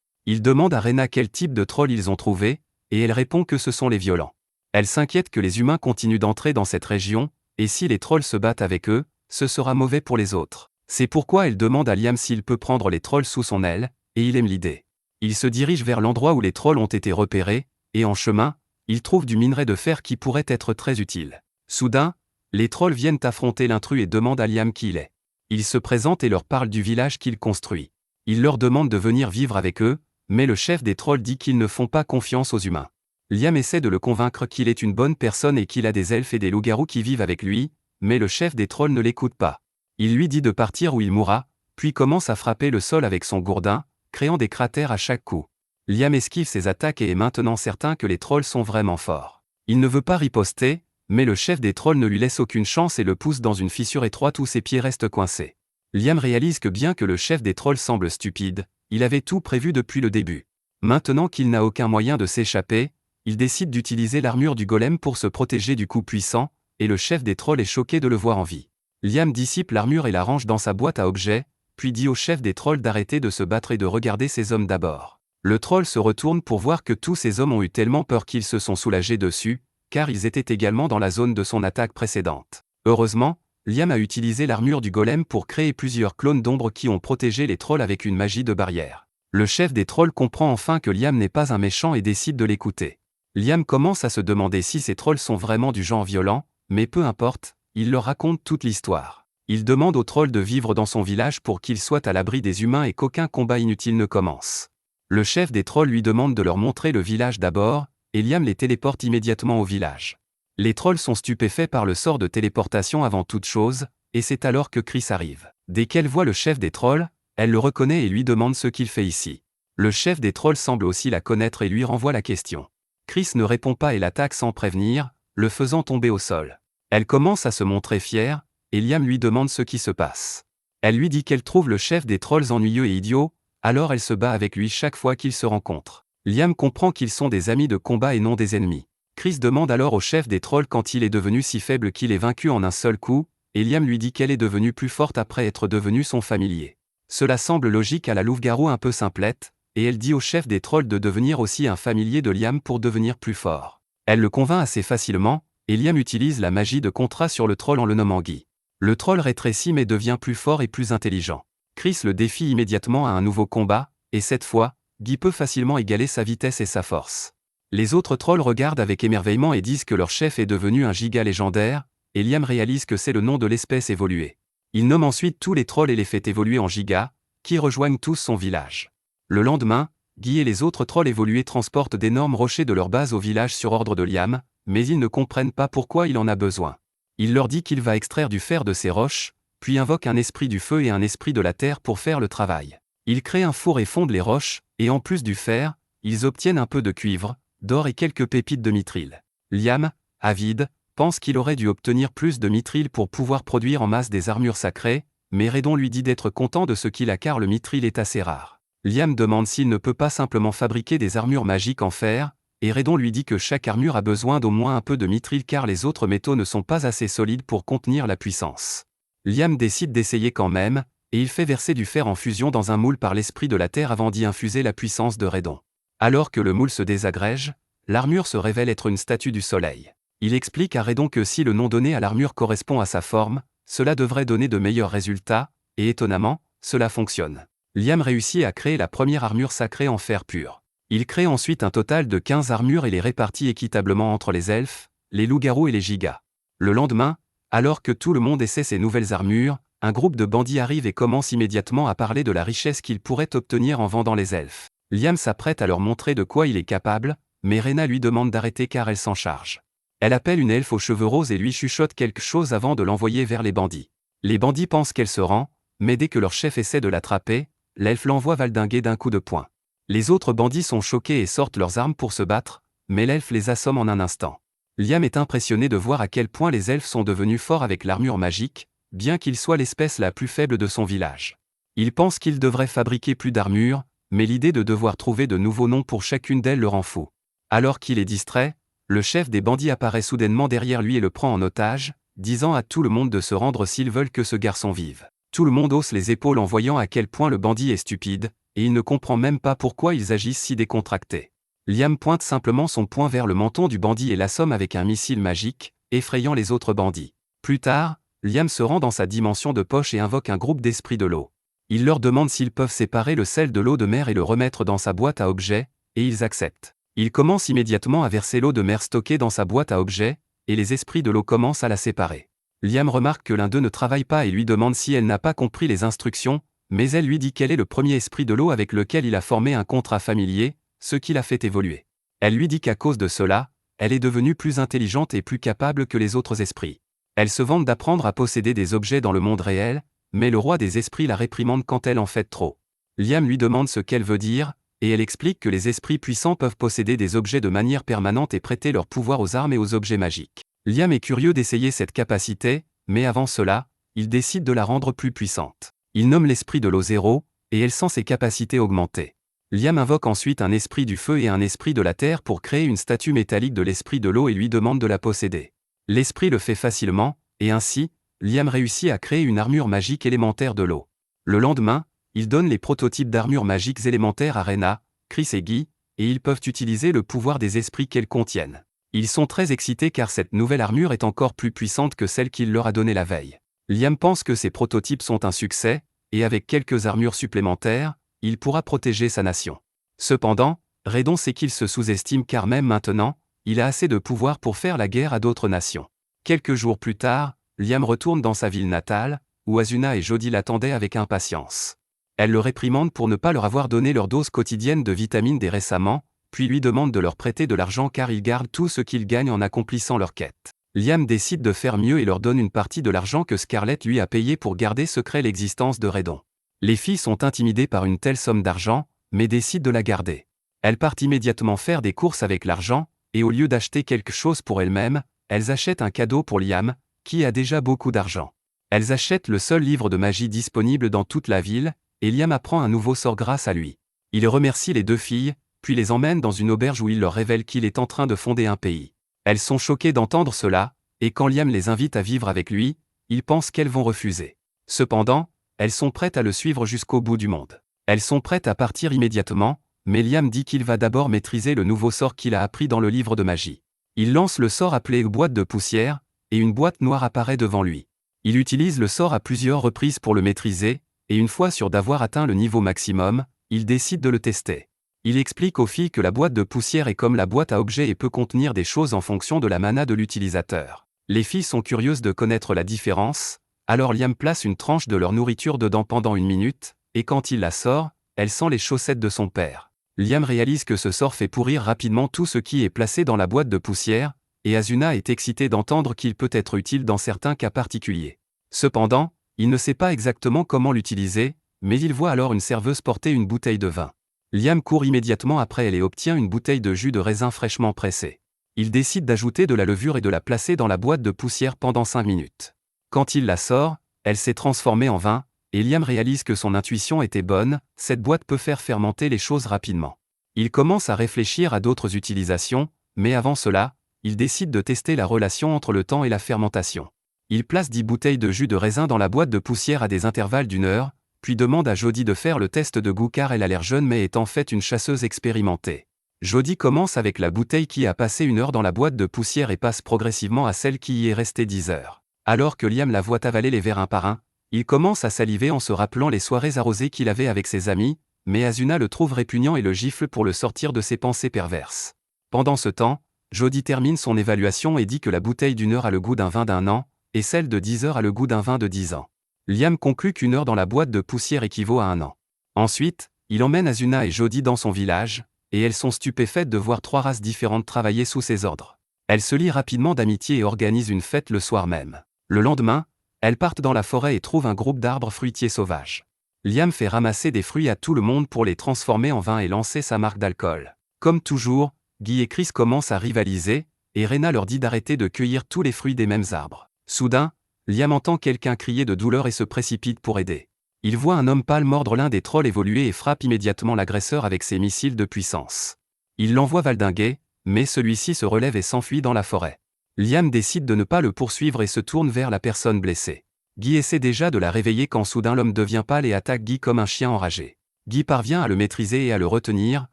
Il demande à Rena quel type de trolls ils ont trouvé, et elle répond que ce sont les violents. Elle s'inquiète que les humains continuent d'entrer dans cette région, et si les trolls se battent avec eux, ce sera mauvais pour les autres. C'est pourquoi elle demande à Liam s'il peut prendre les trolls sous son aile, et il aime l'idée. Il se dirige vers l'endroit où les trolls ont été repérés, et en chemin, il trouve du minerai de fer qui pourrait être très utile. Soudain, les trolls viennent affronter l'intrus et demandent à Liam qui il est. Il se présente et leur parle du village qu'il construit. Il leur demande de venir vivre avec eux, mais le chef des trolls dit qu'ils ne font pas confiance aux humains. Liam essaie de le convaincre qu'il est une bonne personne et qu'il a des elfes et des loups-garous qui vivent avec lui, mais le chef des trolls ne l'écoute pas. Il lui dit de partir ou il mourra, puis commence à frapper le sol avec son gourdin, créant des cratères à chaque coup. Liam esquive ses attaques et est maintenant certain que les trolls sont vraiment forts. Il ne veut pas riposter, mais le chef des trolls ne lui laisse aucune chance et le pousse dans une fissure étroite où ses pieds restent coincés. Liam réalise que bien que le chef des trolls semble stupide, il avait tout prévu depuis le début. Maintenant qu'il n'a aucun moyen de s'échapper, il décide d'utiliser l'armure du golem pour se protéger du coup puissant, et le chef des trolls est choqué de le voir en vie. Liam dissipe l'armure et la range dans sa boîte à objets, puis dit au chef des trolls d'arrêter de se battre et de regarder ces hommes d'abord. Le troll se retourne pour voir que tous ces hommes ont eu tellement peur qu'ils se sont soulagés dessus, car ils étaient également dans la zone de son attaque précédente. Heureusement, Liam a utilisé l'armure du golem pour créer plusieurs clones d'ombre qui ont protégé les trolls avec une magie de barrière. Le chef des trolls comprend enfin que Liam n'est pas un méchant et décide de l'écouter. Liam commence à se demander si ces trolls sont vraiment du genre violent, mais peu importe, il leur raconte toute l'histoire. Il demande aux trolls de vivre dans son village pour qu'ils soient à l'abri des humains et qu'aucun combat inutile ne commence. Le chef des trolls lui demande de leur montrer le village d'abord, et Liam les téléporte immédiatement au village. Les trolls sont stupéfaits par le sort de téléportation avant toute chose, et c'est alors que Chris arrive. Dès qu'elle voit le chef des trolls, elle le reconnaît et lui demande ce qu'il fait ici. Le chef des trolls semble aussi la connaître et lui renvoie la question. Chris ne répond pas et l'attaque sans prévenir, le faisant tomber au sol. Elle commence à se montrer fière, et Liam lui demande ce qui se passe. Elle lui dit qu'elle trouve le chef des trolls ennuyeux et idiot, alors elle se bat avec lui chaque fois qu'ils se rencontrent. Liam comprend qu'ils sont des amis de combat et non des ennemis. Chris demande alors au chef des trolls quand il est devenu si faible qu'il est vaincu en un seul coup, et Liam lui dit qu'elle est devenue plus forte après être devenue son familier. Cela semble logique à la louve-garou un peu simplette, et elle dit au chef des trolls de devenir aussi un familier de Liam pour devenir plus fort. Elle le convainc assez facilement, et Liam utilise la magie de contrat sur le troll en le nommant Guy. Le troll rétrécit mais devient plus fort et plus intelligent. Chris le défie immédiatement à un nouveau combat, et cette fois, Guy peut facilement égaler sa vitesse et sa force. Les autres trolls regardent avec émerveillement et disent que leur chef est devenu un giga légendaire, et Liam réalise que c'est le nom de l'espèce évoluée. Il nomme ensuite tous les trolls et les fait évoluer en gigas, qui rejoignent tous son village. Le lendemain, Guy et les autres trolls évolués transportent d'énormes rochers de leur base au village sur ordre de Liam, mais ils ne comprennent pas pourquoi il en a besoin. Il leur dit qu'il va extraire du fer de ces roches, puis invoque un esprit du feu et un esprit de la terre pour faire le travail. Ils créent un four et fondent les roches, et en plus du fer, ils obtiennent un peu de cuivre, d'or et quelques pépites de mithril. Liam, avide, pense qu'il aurait dû obtenir plus de mithril pour pouvoir produire en masse des armures sacrées, mais Redon lui dit d'être content de ce qu'il a car le mithril est assez rare. Liam demande s'il ne peut pas simplement fabriquer des armures magiques en fer, et Redon lui dit que chaque armure a besoin d'au moins un peu de mithril car les autres métaux ne sont pas assez solides pour contenir la puissance. Liam décide d'essayer quand même, et il fait verser du fer en fusion dans un moule par l'esprit de la terre avant d'y infuser la puissance de Redon. Alors que le moule se désagrège, l'armure se révèle être une statue du soleil. Il explique à Redon que si le nom donné à l'armure correspond à sa forme, cela devrait donner de meilleurs résultats, et étonnamment, cela fonctionne. Liam réussit à créer la première armure sacrée en fer pur. Il crée ensuite un total de 15 armures et les répartit équitablement entre les elfes, les loups-garous et les gigas. Le lendemain, alors que tout le monde essaie ses nouvelles armures, un groupe de bandits arrive et commence immédiatement à parler de la richesse qu'ils pourraient obtenir en vendant les elfes. Liam s'apprête à leur montrer de quoi il est capable, mais Rena lui demande d'arrêter car elle s'en charge. Elle appelle une elfe aux cheveux roses et lui chuchote quelque chose avant de l'envoyer vers les bandits. Les bandits pensent qu'elle se rend, mais dès que leur chef essaie de l'attraper, l'elfe l'envoie valdinguer d'un coup de poing. Les autres bandits sont choqués et sortent leurs armes pour se battre, mais l'elfe les assomme en un instant. Liam est impressionné de voir à quel point les elfes sont devenus forts avec l'armure magique, bien qu'ils soient l'espèce la plus faible de son village. Il pense qu'il devrait fabriquer plus d'armures, mais l'idée de devoir trouver de nouveaux noms pour chacune d'elles le rend fou. Alors qu'il est distrait, le chef des bandits apparaît soudainement derrière lui et le prend en otage, disant à tout le monde de se rendre s'ils veulent que ce garçon vive. Tout le monde hausse les épaules en voyant à quel point le bandit est stupide, et il ne comprend même pas pourquoi ils agissent si décontractés. Liam pointe simplement son poing vers le menton du bandit et l'assomme avec un missile magique, effrayant les autres bandits. Plus tard, Liam se rend dans sa dimension de poche et invoque un groupe d'esprits de l'eau. Il leur demande s'ils peuvent séparer le sel de l'eau de mer et le remettre dans sa boîte à objets, et ils acceptent. Il commence immédiatement à verser l'eau de mer stockée dans sa boîte à objets, et les esprits de l'eau commencent à la séparer. Liam remarque que l'un d'eux ne travaille pas et lui demande si elle n'a pas compris les instructions, mais elle lui dit qu'elle est le premier esprit de l'eau avec lequel il a formé un contrat familier, ce qui l'a fait évoluer. Elle lui dit qu'à cause de cela, elle est devenue plus intelligente et plus capable que les autres esprits. Elle se vante d'apprendre à posséder des objets dans le monde réel, mais le roi des esprits la réprimande quand elle en fait trop. Liam lui demande ce qu'elle veut dire, et elle explique que les esprits puissants peuvent posséder des objets de manière permanente et prêter leur pouvoir aux armes et aux objets magiques. Liam est curieux d'essayer cette capacité, mais avant cela, il décide de la rendre plus puissante. Il nomme l'esprit de l'eau 0, et elle sent ses capacités augmenter. Liam invoque ensuite un esprit du feu et un esprit de la terre pour créer une statue métallique de l'esprit de l'eau et lui demande de la posséder. L'esprit le fait facilement, et ainsi, Liam réussit à créer une armure magique élémentaire de l'eau. Le lendemain, il donne les prototypes d'armures magiques élémentaires à Rena, Chris et Guy, et ils peuvent utiliser le pouvoir des esprits qu'elles contiennent. Ils sont très excités car cette nouvelle armure est encore plus puissante que celle qu'il leur a donnée la veille. Liam pense que ces prototypes sont un succès, et avec quelques armures supplémentaires, il pourra protéger sa nation. Cependant, Redon sait qu'il se sous-estime car même maintenant, il a assez de pouvoir pour faire la guerre à d'autres nations. Quelques jours plus tard, Liam retourne dans sa ville natale, où Asuna et Jodie l'attendaient avec impatience. Elle le réprimande pour ne pas leur avoir donné leur dose quotidienne de vitamine D récemment, puis lui demande de leur prêter de l'argent car ils gardent tout ce qu'ils gagnent en accomplissant leur quête. Liam décide de faire mieux et leur donne une partie de l'argent que Scarlett lui a payé pour garder secret l'existence de Redon. Les filles sont intimidées par une telle somme d'argent, mais décident de la garder. Elles partent immédiatement faire des courses avec l'argent, et au lieu d'acheter quelque chose pour elles-mêmes, elles achètent un cadeau pour Liam, qui a déjà beaucoup d'argent. Elles achètent le seul livre de magie disponible dans toute la ville, et Liam apprend un nouveau sort grâce à lui. Il remercie les deux filles, puis les emmène dans une auberge où il leur révèle qu'il est en train de fonder un pays. Elles sont choquées d'entendre cela, et quand Liam les invite à vivre avec lui, ils pensent qu'elles vont refuser. Cependant, elles sont prêtes à le suivre jusqu'au bout du monde. Elles sont prêtes à partir immédiatement, mais Liam dit qu'il va d'abord maîtriser le nouveau sort qu'il a appris dans le livre de magie. Il lance le sort appelé boîte de poussière, et une boîte noire apparaît devant lui. Il utilise le sort à plusieurs reprises pour le maîtriser, et une fois sûr d'avoir atteint le niveau maximum, il décide de le tester. Il explique aux filles que la boîte de poussière est comme la boîte à objets et peut contenir des choses en fonction de la mana de l'utilisateur. Les filles sont curieuses de connaître la différence, alors Liam place une tranche de leur nourriture dedans pendant 1 minute, et quand il la sort, elle sent les chaussettes de son père. Liam réalise que ce sort fait pourrir rapidement tout ce qui est placé dans la boîte de poussière, et Asuna est excitée d'entendre qu'il peut être utile dans certains cas particuliers. Cependant, il ne sait pas exactement comment l'utiliser, mais il voit alors une serveuse porter une bouteille de vin. Liam court immédiatement après elle et obtient une bouteille de jus de raisin fraîchement pressé. Il décide d'ajouter de la levure et de la placer dans la boîte de poussière pendant 5 minutes. Quand il la sort, elle s'est transformée en vin, et Liam réalise que son intuition était bonne, cette boîte peut faire fermenter les choses rapidement. Il commence à réfléchir à d'autres utilisations, mais avant cela, il décide de tester la relation entre le temps et la fermentation. Il place 10 bouteilles de jus de raisin dans la boîte de poussière à des intervalles d'1 heure, puis demande à Jodie de faire le test de goût car elle a l'air jeune mais est en fait une chasseuse expérimentée. Jodie commence avec la bouteille qui a passé 1 heure dans la boîte de poussière et passe progressivement à celle qui y est restée 10 heures. Alors que Liam la voit avaler les verres un par un, il commence à saliver en se rappelant les soirées arrosées qu'il avait avec ses amis, mais Asuna le trouve répugnant et le gifle pour le sortir de ses pensées perverses. Pendant ce temps, Jodie termine son évaluation et dit que la bouteille d'1 heure a le goût d'un vin d'1 an, et celle de 10 heures a le goût d'un vin de 10 ans. Liam conclut qu'1 heure dans la boîte de poussière équivaut à 1 an. Ensuite, il emmène Asuna et Jodie dans son village, et elles sont stupéfaites de voir 3 races différentes travailler sous ses ordres. Elles se lient rapidement d'amitié et organisent une fête le soir même. Le lendemain, elles partent dans la forêt et trouvent un groupe d'arbres fruitiers sauvages. Liam fait ramasser des fruits à tout le monde pour les transformer en vin et lancer sa marque d'alcool. Comme toujours, Guy et Chris commencent à rivaliser, et Rena leur dit d'arrêter de cueillir tous les fruits des mêmes arbres. Soudain, Liam entend quelqu'un crier de douleur et se précipite pour aider. Il voit un homme pâle mordre l'un des trolls évoluer et frappe immédiatement l'agresseur avec ses missiles de puissance. Il l'envoie valdinguer, mais celui-ci se relève et s'enfuit dans la forêt. Liam décide de ne pas le poursuivre et se tourne vers la personne blessée. Guy essaie déjà de la réveiller quand soudain l'homme devient pâle et attaque Guy comme un chien enragé. Guy parvient à le maîtriser et à le retenir,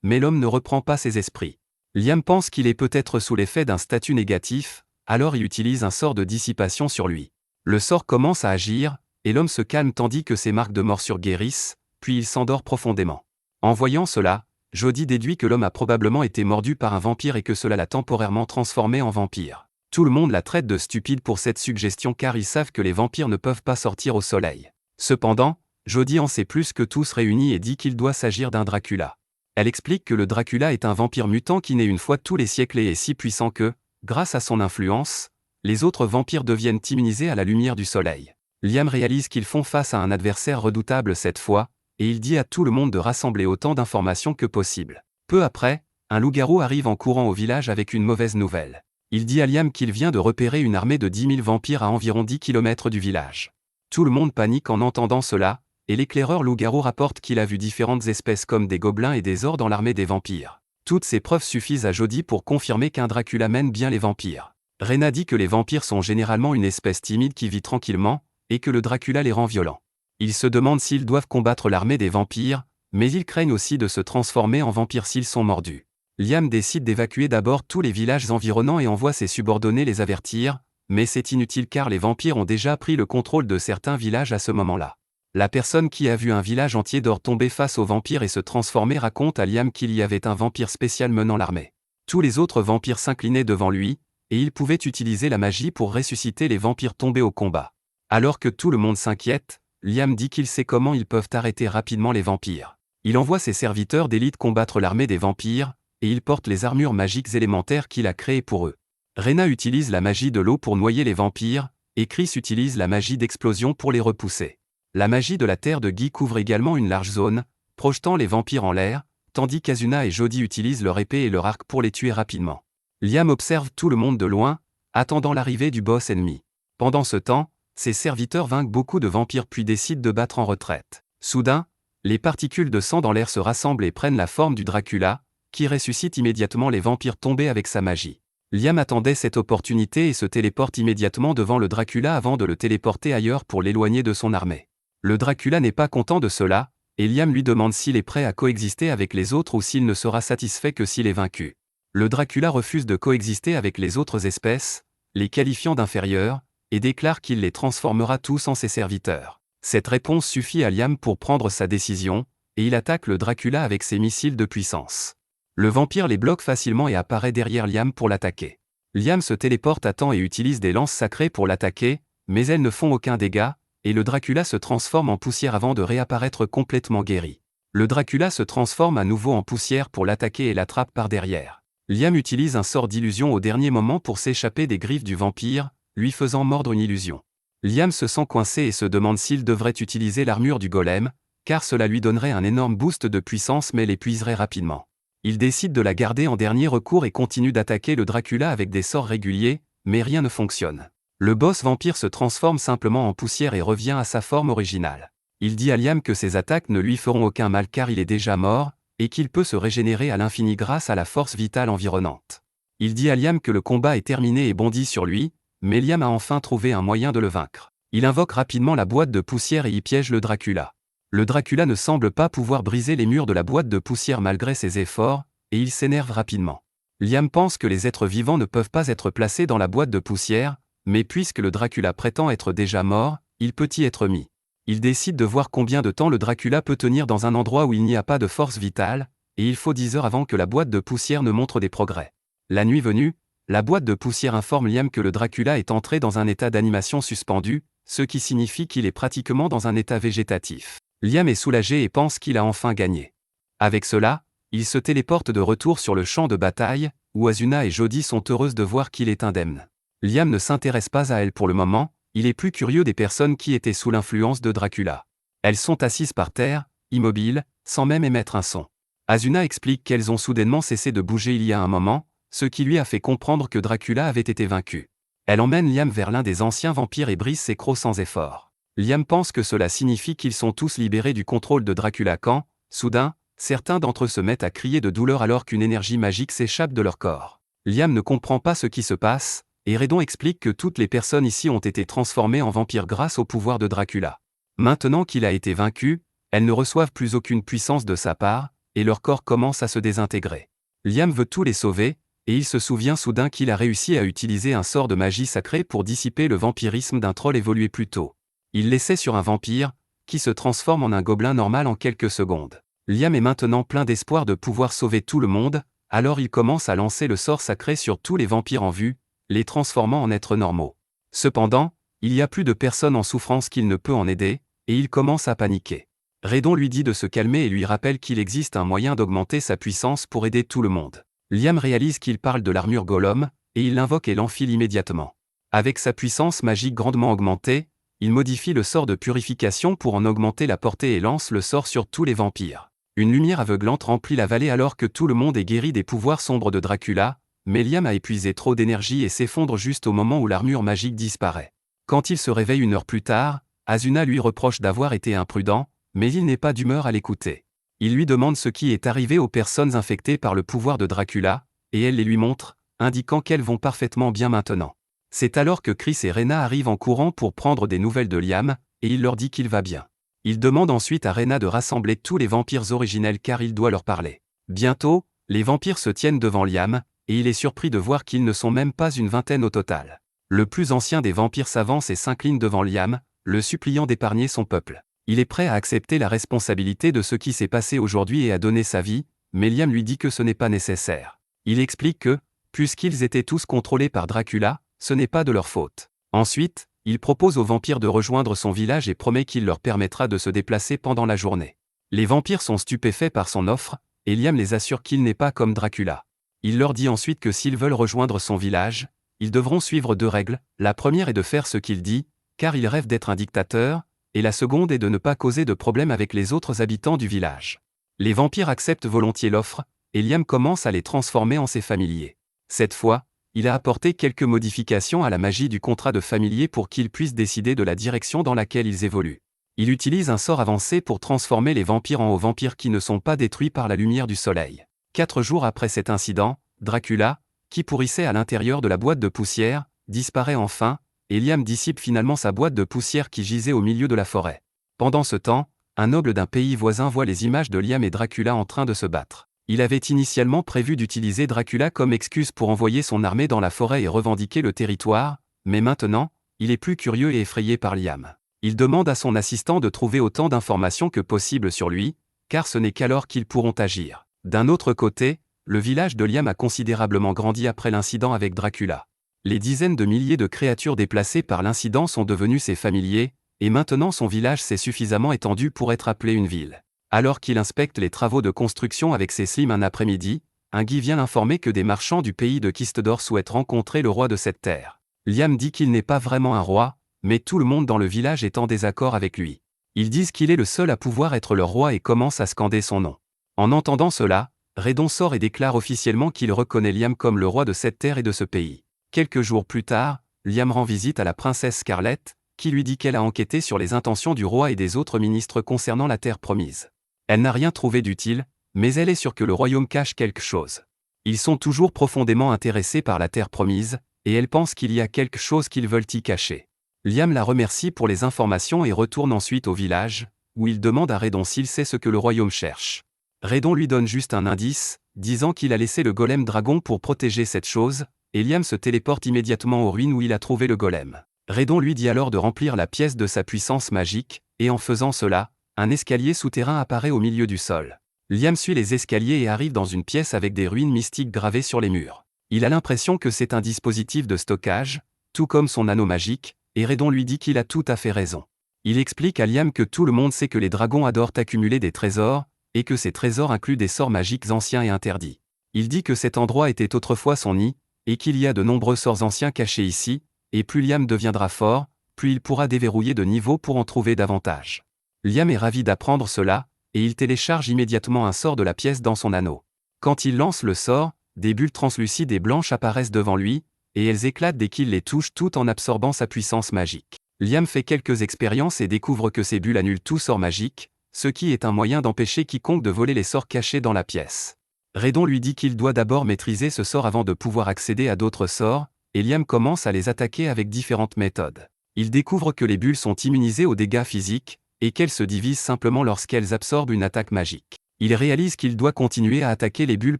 mais l'homme ne reprend pas ses esprits. Liam pense qu'il est peut-être sous l'effet d'un statut négatif, alors il utilise un sort de dissipation sur lui. Le sort commence à agir, et l'homme se calme tandis que ses marques de morsure guérissent, puis il s'endort profondément. En voyant cela, Jodie déduit que l'homme a probablement été mordu par un vampire et que cela l'a temporairement transformé en vampire. Tout le monde la traite de stupide pour cette suggestion car ils savent que les vampires ne peuvent pas sortir au soleil. Cependant, Jodie en sait plus que tous réunis et dit qu'il doit s'agir d'un Dracula. Elle explique que le Dracula est un vampire mutant qui naît une fois tous les siècles et est si puissant que, grâce à son influence, les autres vampires deviennent immunisés à la lumière du soleil. Liam réalise qu'ils font face à un adversaire redoutable cette fois, et il dit à tout le monde de rassembler autant d'informations que possible. Peu après, un loup-garou arrive en courant au village avec une mauvaise nouvelle. Il dit à Liam qu'il vient de repérer une armée de 10 000 vampires à environ 10 km du village. Tout le monde panique en entendant cela, et l'éclaireur loup-garou rapporte qu'il a vu différentes espèces comme des gobelins et des ors dans l'armée des vampires. Toutes ces preuves suffisent à Jodie pour confirmer qu'un Dracula mène bien les vampires. Rena dit que les vampires sont généralement une espèce timide qui vit tranquillement, et que le Dracula les rend violents. Ils se demandent s'ils doivent combattre l'armée des vampires, mais ils craignent aussi de se transformer en vampires s'ils sont mordus. Liam décide d'évacuer d'abord tous les villages environnants et envoie ses subordonnés les avertir, mais c'est inutile car les vampires ont déjà pris le contrôle de certains villages à ce moment-là. La personne qui a vu un village entier d'or tomber face aux vampires et se transformer raconte à Liam qu'il y avait un vampire spécial menant l'armée. Tous les autres vampires s'inclinaient devant lui, et il pouvait utiliser la magie pour ressusciter les vampires tombés au combat. Alors que tout le monde s'inquiète, Liam dit qu'il sait comment ils peuvent arrêter rapidement les vampires. Il envoie ses serviteurs d'élite combattre l'armée des vampires, et il porte les armures magiques élémentaires qu'il a créées pour eux. Rena utilise la magie de l'eau pour noyer les vampires, et Chris utilise la magie d'explosion pour les repousser. La magie de la terre de Guy couvre également une large zone, projetant les vampires en l'air, tandis qu'Asuna et Jodie utilisent leur épée et leur arc pour les tuer rapidement. Liam observe tout le monde de loin, attendant l'arrivée du boss ennemi. Pendant ce temps, ses serviteurs vainquent beaucoup de vampires puis décident de battre en retraite. Soudain, les particules de sang dans l'air se rassemblent et prennent la forme du Dracula, qui ressuscite immédiatement les vampires tombés avec sa magie. Liam attendait cette opportunité et se téléporte immédiatement devant le Dracula avant de le téléporter ailleurs pour l'éloigner de son armée. Le Dracula n'est pas content de cela, et Liam lui demande s'il est prêt à coexister avec les autres ou s'il ne sera satisfait que s'il est vaincu. Le Dracula refuse de coexister avec les autres espèces, les qualifiant d'inférieurs, et déclare qu'il les transformera tous en ses serviteurs. Cette réponse suffit à Liam pour prendre sa décision, et il attaque le Dracula avec ses missiles de puissance. Le vampire les bloque facilement et apparaît derrière Liam pour l'attaquer. Liam se téléporte à temps et utilise des lances sacrées pour l'attaquer, mais elles ne font aucun dégât, et le Dracula se transforme en poussière avant de réapparaître complètement guéri. Le Dracula se transforme à nouveau en poussière pour l'attaquer et l'attrape par derrière. Liam utilise un sort d'illusion au dernier moment pour s'échapper des griffes du vampire, lui faisant mordre une illusion. Liam se sent coincé et se demande s'il devrait utiliser l'armure du golem, car cela lui donnerait un énorme boost de puissance mais l'épuiserait rapidement. Il décide de la garder en dernier recours et continue d'attaquer le Dracula avec des sorts réguliers, mais rien ne fonctionne. Le boss vampire se transforme simplement en poussière et revient à sa forme originale. Il dit à Liam que ses attaques ne lui feront aucun mal car il est déjà mort, et qu'il peut se régénérer à l'infini grâce à la force vitale environnante. Il dit à Liam que le combat est terminé et bondit sur lui, mais Liam a enfin trouvé un moyen de le vaincre. Il invoque rapidement la boîte de poussière et y piège le Dracula. Le Dracula ne semble pas pouvoir briser les murs de la boîte de poussière malgré ses efforts, et il s'énerve rapidement. Liam pense que les êtres vivants ne peuvent pas être placés dans la boîte de poussière, mais puisque le Dracula prétend être déjà mort, il peut y être mis. Il décide de voir combien de temps le Dracula peut tenir dans un endroit où il n'y a pas de force vitale, et il faut 10 heures avant que la boîte de poussière ne montre des progrès. La nuit venue, la boîte de poussière informe Liam que le Dracula est entré dans un état d'animation suspendu, ce qui signifie qu'il est pratiquement dans un état végétatif. Liam est soulagé et pense qu'il a enfin gagné. Avec cela, il se téléporte de retour sur le champ de bataille, où Asuna et Jodie sont heureuses de voir qu'il est indemne. Liam ne s'intéresse pas à elle pour le moment, il est plus curieux des personnes qui étaient sous l'influence de Dracula. Elles sont assises par terre, immobiles, sans même émettre un son. Asuna explique qu'elles ont soudainement cessé de bouger il y a un moment, ce qui lui a fait comprendre que Dracula avait été vaincu. Elle emmène Liam vers l'un des anciens vampires et brise ses crocs sans effort. Liam pense que cela signifie qu'ils sont tous libérés du contrôle de Dracula quand, soudain, certains d'entre eux se mettent à crier de douleur alors qu'une énergie magique s'échappe de leur corps. Liam ne comprend pas ce qui se passe, et Redon explique que toutes les personnes ici ont été transformées en vampires grâce au pouvoir de Dracula. Maintenant qu'il a été vaincu, elles ne reçoivent plus aucune puissance de sa part, et leur corps commence à se désintégrer. Liam veut tous les sauver, et il se souvient soudain qu'il a réussi à utiliser un sort de magie sacrée pour dissiper le vampirisme d'un troll évolué plus tôt. Il l'essaie sur un vampire, qui se transforme en un gobelin normal en quelques secondes. Liam est maintenant plein d'espoir de pouvoir sauver tout le monde, alors il commence à lancer le sort sacré sur tous les vampires en vue, les transformant en êtres normaux. Cependant, il y a plus de personnes en souffrance qu'il ne peut en aider, et il commence à paniquer. Redon lui dit de se calmer et lui rappelle qu'il existe un moyen d'augmenter sa puissance pour aider tout le monde. Liam réalise qu'il parle de l'armure Gollum, et il l'invoque et l'enfile immédiatement. Avec sa puissance magique grandement augmentée, il modifie le sort de purification pour en augmenter la portée et lance le sort sur tous les vampires. Une lumière aveuglante remplit la vallée alors que tout le monde est guéri des pouvoirs sombres de Dracula, mais Liam a épuisé trop d'énergie et s'effondre juste au moment où l'armure magique disparaît. Quand il se réveille une heure plus tard, Asuna lui reproche d'avoir été imprudent, mais il n'est pas d'humeur à l'écouter. Il lui demande ce qui est arrivé aux personnes infectées par le pouvoir de Dracula, et elle les lui montre, indiquant qu'elles vont parfaitement bien maintenant. C'est alors que Chris et Rena arrivent en courant pour prendre des nouvelles de Liam, et il leur dit qu'il va bien. Il demande ensuite à Rena de rassembler tous les vampires originels car il doit leur parler. Bientôt, les vampires se tiennent devant Liam, et il est surpris de voir qu'ils ne sont même pas une vingtaine au total. Le plus ancien des vampires s'avance et s'incline devant Liam, le suppliant d'épargner son peuple. Il est prêt à accepter la responsabilité de ce qui s'est passé aujourd'hui et à donner sa vie, mais Liam lui dit que ce n'est pas nécessaire. Il explique que, puisqu'ils étaient tous contrôlés par Dracula, ce n'est pas de leur faute. Ensuite, il propose aux vampires de rejoindre son village et promet qu'il leur permettra de se déplacer pendant la journée. Les vampires sont stupéfaits par son offre, et Liam les assure qu'il n'est pas comme Dracula. Il leur dit ensuite que s'ils veulent rejoindre son village, ils devront suivre 2 règles. La première est de faire ce qu'il dit, car il rêve d'être un dictateur, et la seconde est de ne pas causer de problème avec les autres habitants du village. Les vampires acceptent volontiers l'offre, et Liam commence à les transformer en ses familiers. Cette fois, il a apporté quelques modifications à la magie du contrat de familier pour qu'ils puissent décider de la direction dans laquelle ils évoluent. Il utilise un sort avancé pour transformer les vampires en hauts vampires qui ne sont pas détruits par la lumière du soleil. 4 jours après cet incident, Dracula, qui pourrissait à l'intérieur de la boîte de poussière, disparaît enfin, et Liam dissipe finalement sa boîte de poussière qui gisait au milieu de la forêt. Pendant ce temps, un noble d'un pays voisin voit les images de Liam et Dracula en train de se battre. Il avait initialement prévu d'utiliser Dracula comme excuse pour envoyer son armée dans la forêt et revendiquer le territoire, mais maintenant, il est plus curieux et effrayé par Liam. Il demande à son assistant de trouver autant d'informations que possible sur lui, car ce n'est qu'alors qu'ils pourront agir. D'un autre côté, le village de Liam a considérablement grandi après l'incident avec Dracula. Les dizaines de milliers de créatures déplacées par l'incident sont devenues ses familiers, et maintenant son village s'est suffisamment étendu pour être appelé une ville. Alors qu'il inspecte les travaux de construction avec ses slims un après-midi, un Guy vient l'informer que des marchands du pays de Kistedor souhaitent rencontrer le roi de cette terre. Liam dit qu'il n'est pas vraiment un roi, mais tout le monde dans le village est en désaccord avec lui. Ils disent qu'il est le seul à pouvoir être leur roi et commencent à scander son nom. En entendant cela, Redon sort et déclare officiellement qu'il reconnaît Liam comme le roi de cette terre et de ce pays. Quelques jours plus tard, Liam rend visite à la princesse Scarlett, qui lui dit qu'elle a enquêté sur les intentions du roi et des autres ministres concernant la terre promise. Elle n'a rien trouvé d'utile, mais elle est sûre que le royaume cache quelque chose. Ils sont toujours profondément intéressés par la terre promise, et elle pense qu'il y a quelque chose qu'ils veulent y cacher. Liam la remercie pour les informations et retourne ensuite au village, où il demande à Redon s'il sait ce que le royaume cherche. Redon lui donne juste un indice, disant qu'il a laissé le golem dragon pour protéger cette chose, et Liam se téléporte immédiatement aux ruines où il a trouvé le golem. Redon lui dit alors de remplir la pièce de sa puissance magique, et en faisant cela, un escalier souterrain apparaît au milieu du sol. Liam suit les escaliers et arrive dans une pièce avec des ruines mystiques gravées sur les murs. Il a l'impression que c'est un dispositif de stockage, tout comme son anneau magique, et Redon lui dit qu'il a tout à fait raison. Il explique à Liam que tout le monde sait que les dragons adorent accumuler des trésors, et que ces trésors incluent des sorts magiques anciens et interdits. Il dit que cet endroit était autrefois son nid, et qu'il y a de nombreux sorts anciens cachés ici, et plus Liam deviendra fort, plus il pourra déverrouiller de niveaux pour en trouver davantage. Liam est ravi d'apprendre cela, et il télécharge immédiatement un sort de la pièce dans son anneau. Quand il lance le sort, des bulles translucides et blanches apparaissent devant lui, et elles éclatent dès qu'il les touche tout en absorbant sa puissance magique. Liam fait quelques expériences et découvre que ces bulles annulent tout sort magique, ce qui est un moyen d'empêcher quiconque de voler les sorts cachés dans la pièce. Redon lui dit qu'il doit d'abord maîtriser ce sort avant de pouvoir accéder à d'autres sorts, et Liam commence à les attaquer avec différentes méthodes. Il découvre que les bulles sont immunisées aux dégâts physiques, et qu'elles se divisent simplement lorsqu'elles absorbent une attaque magique. Il réalise qu'il doit continuer à attaquer les bulles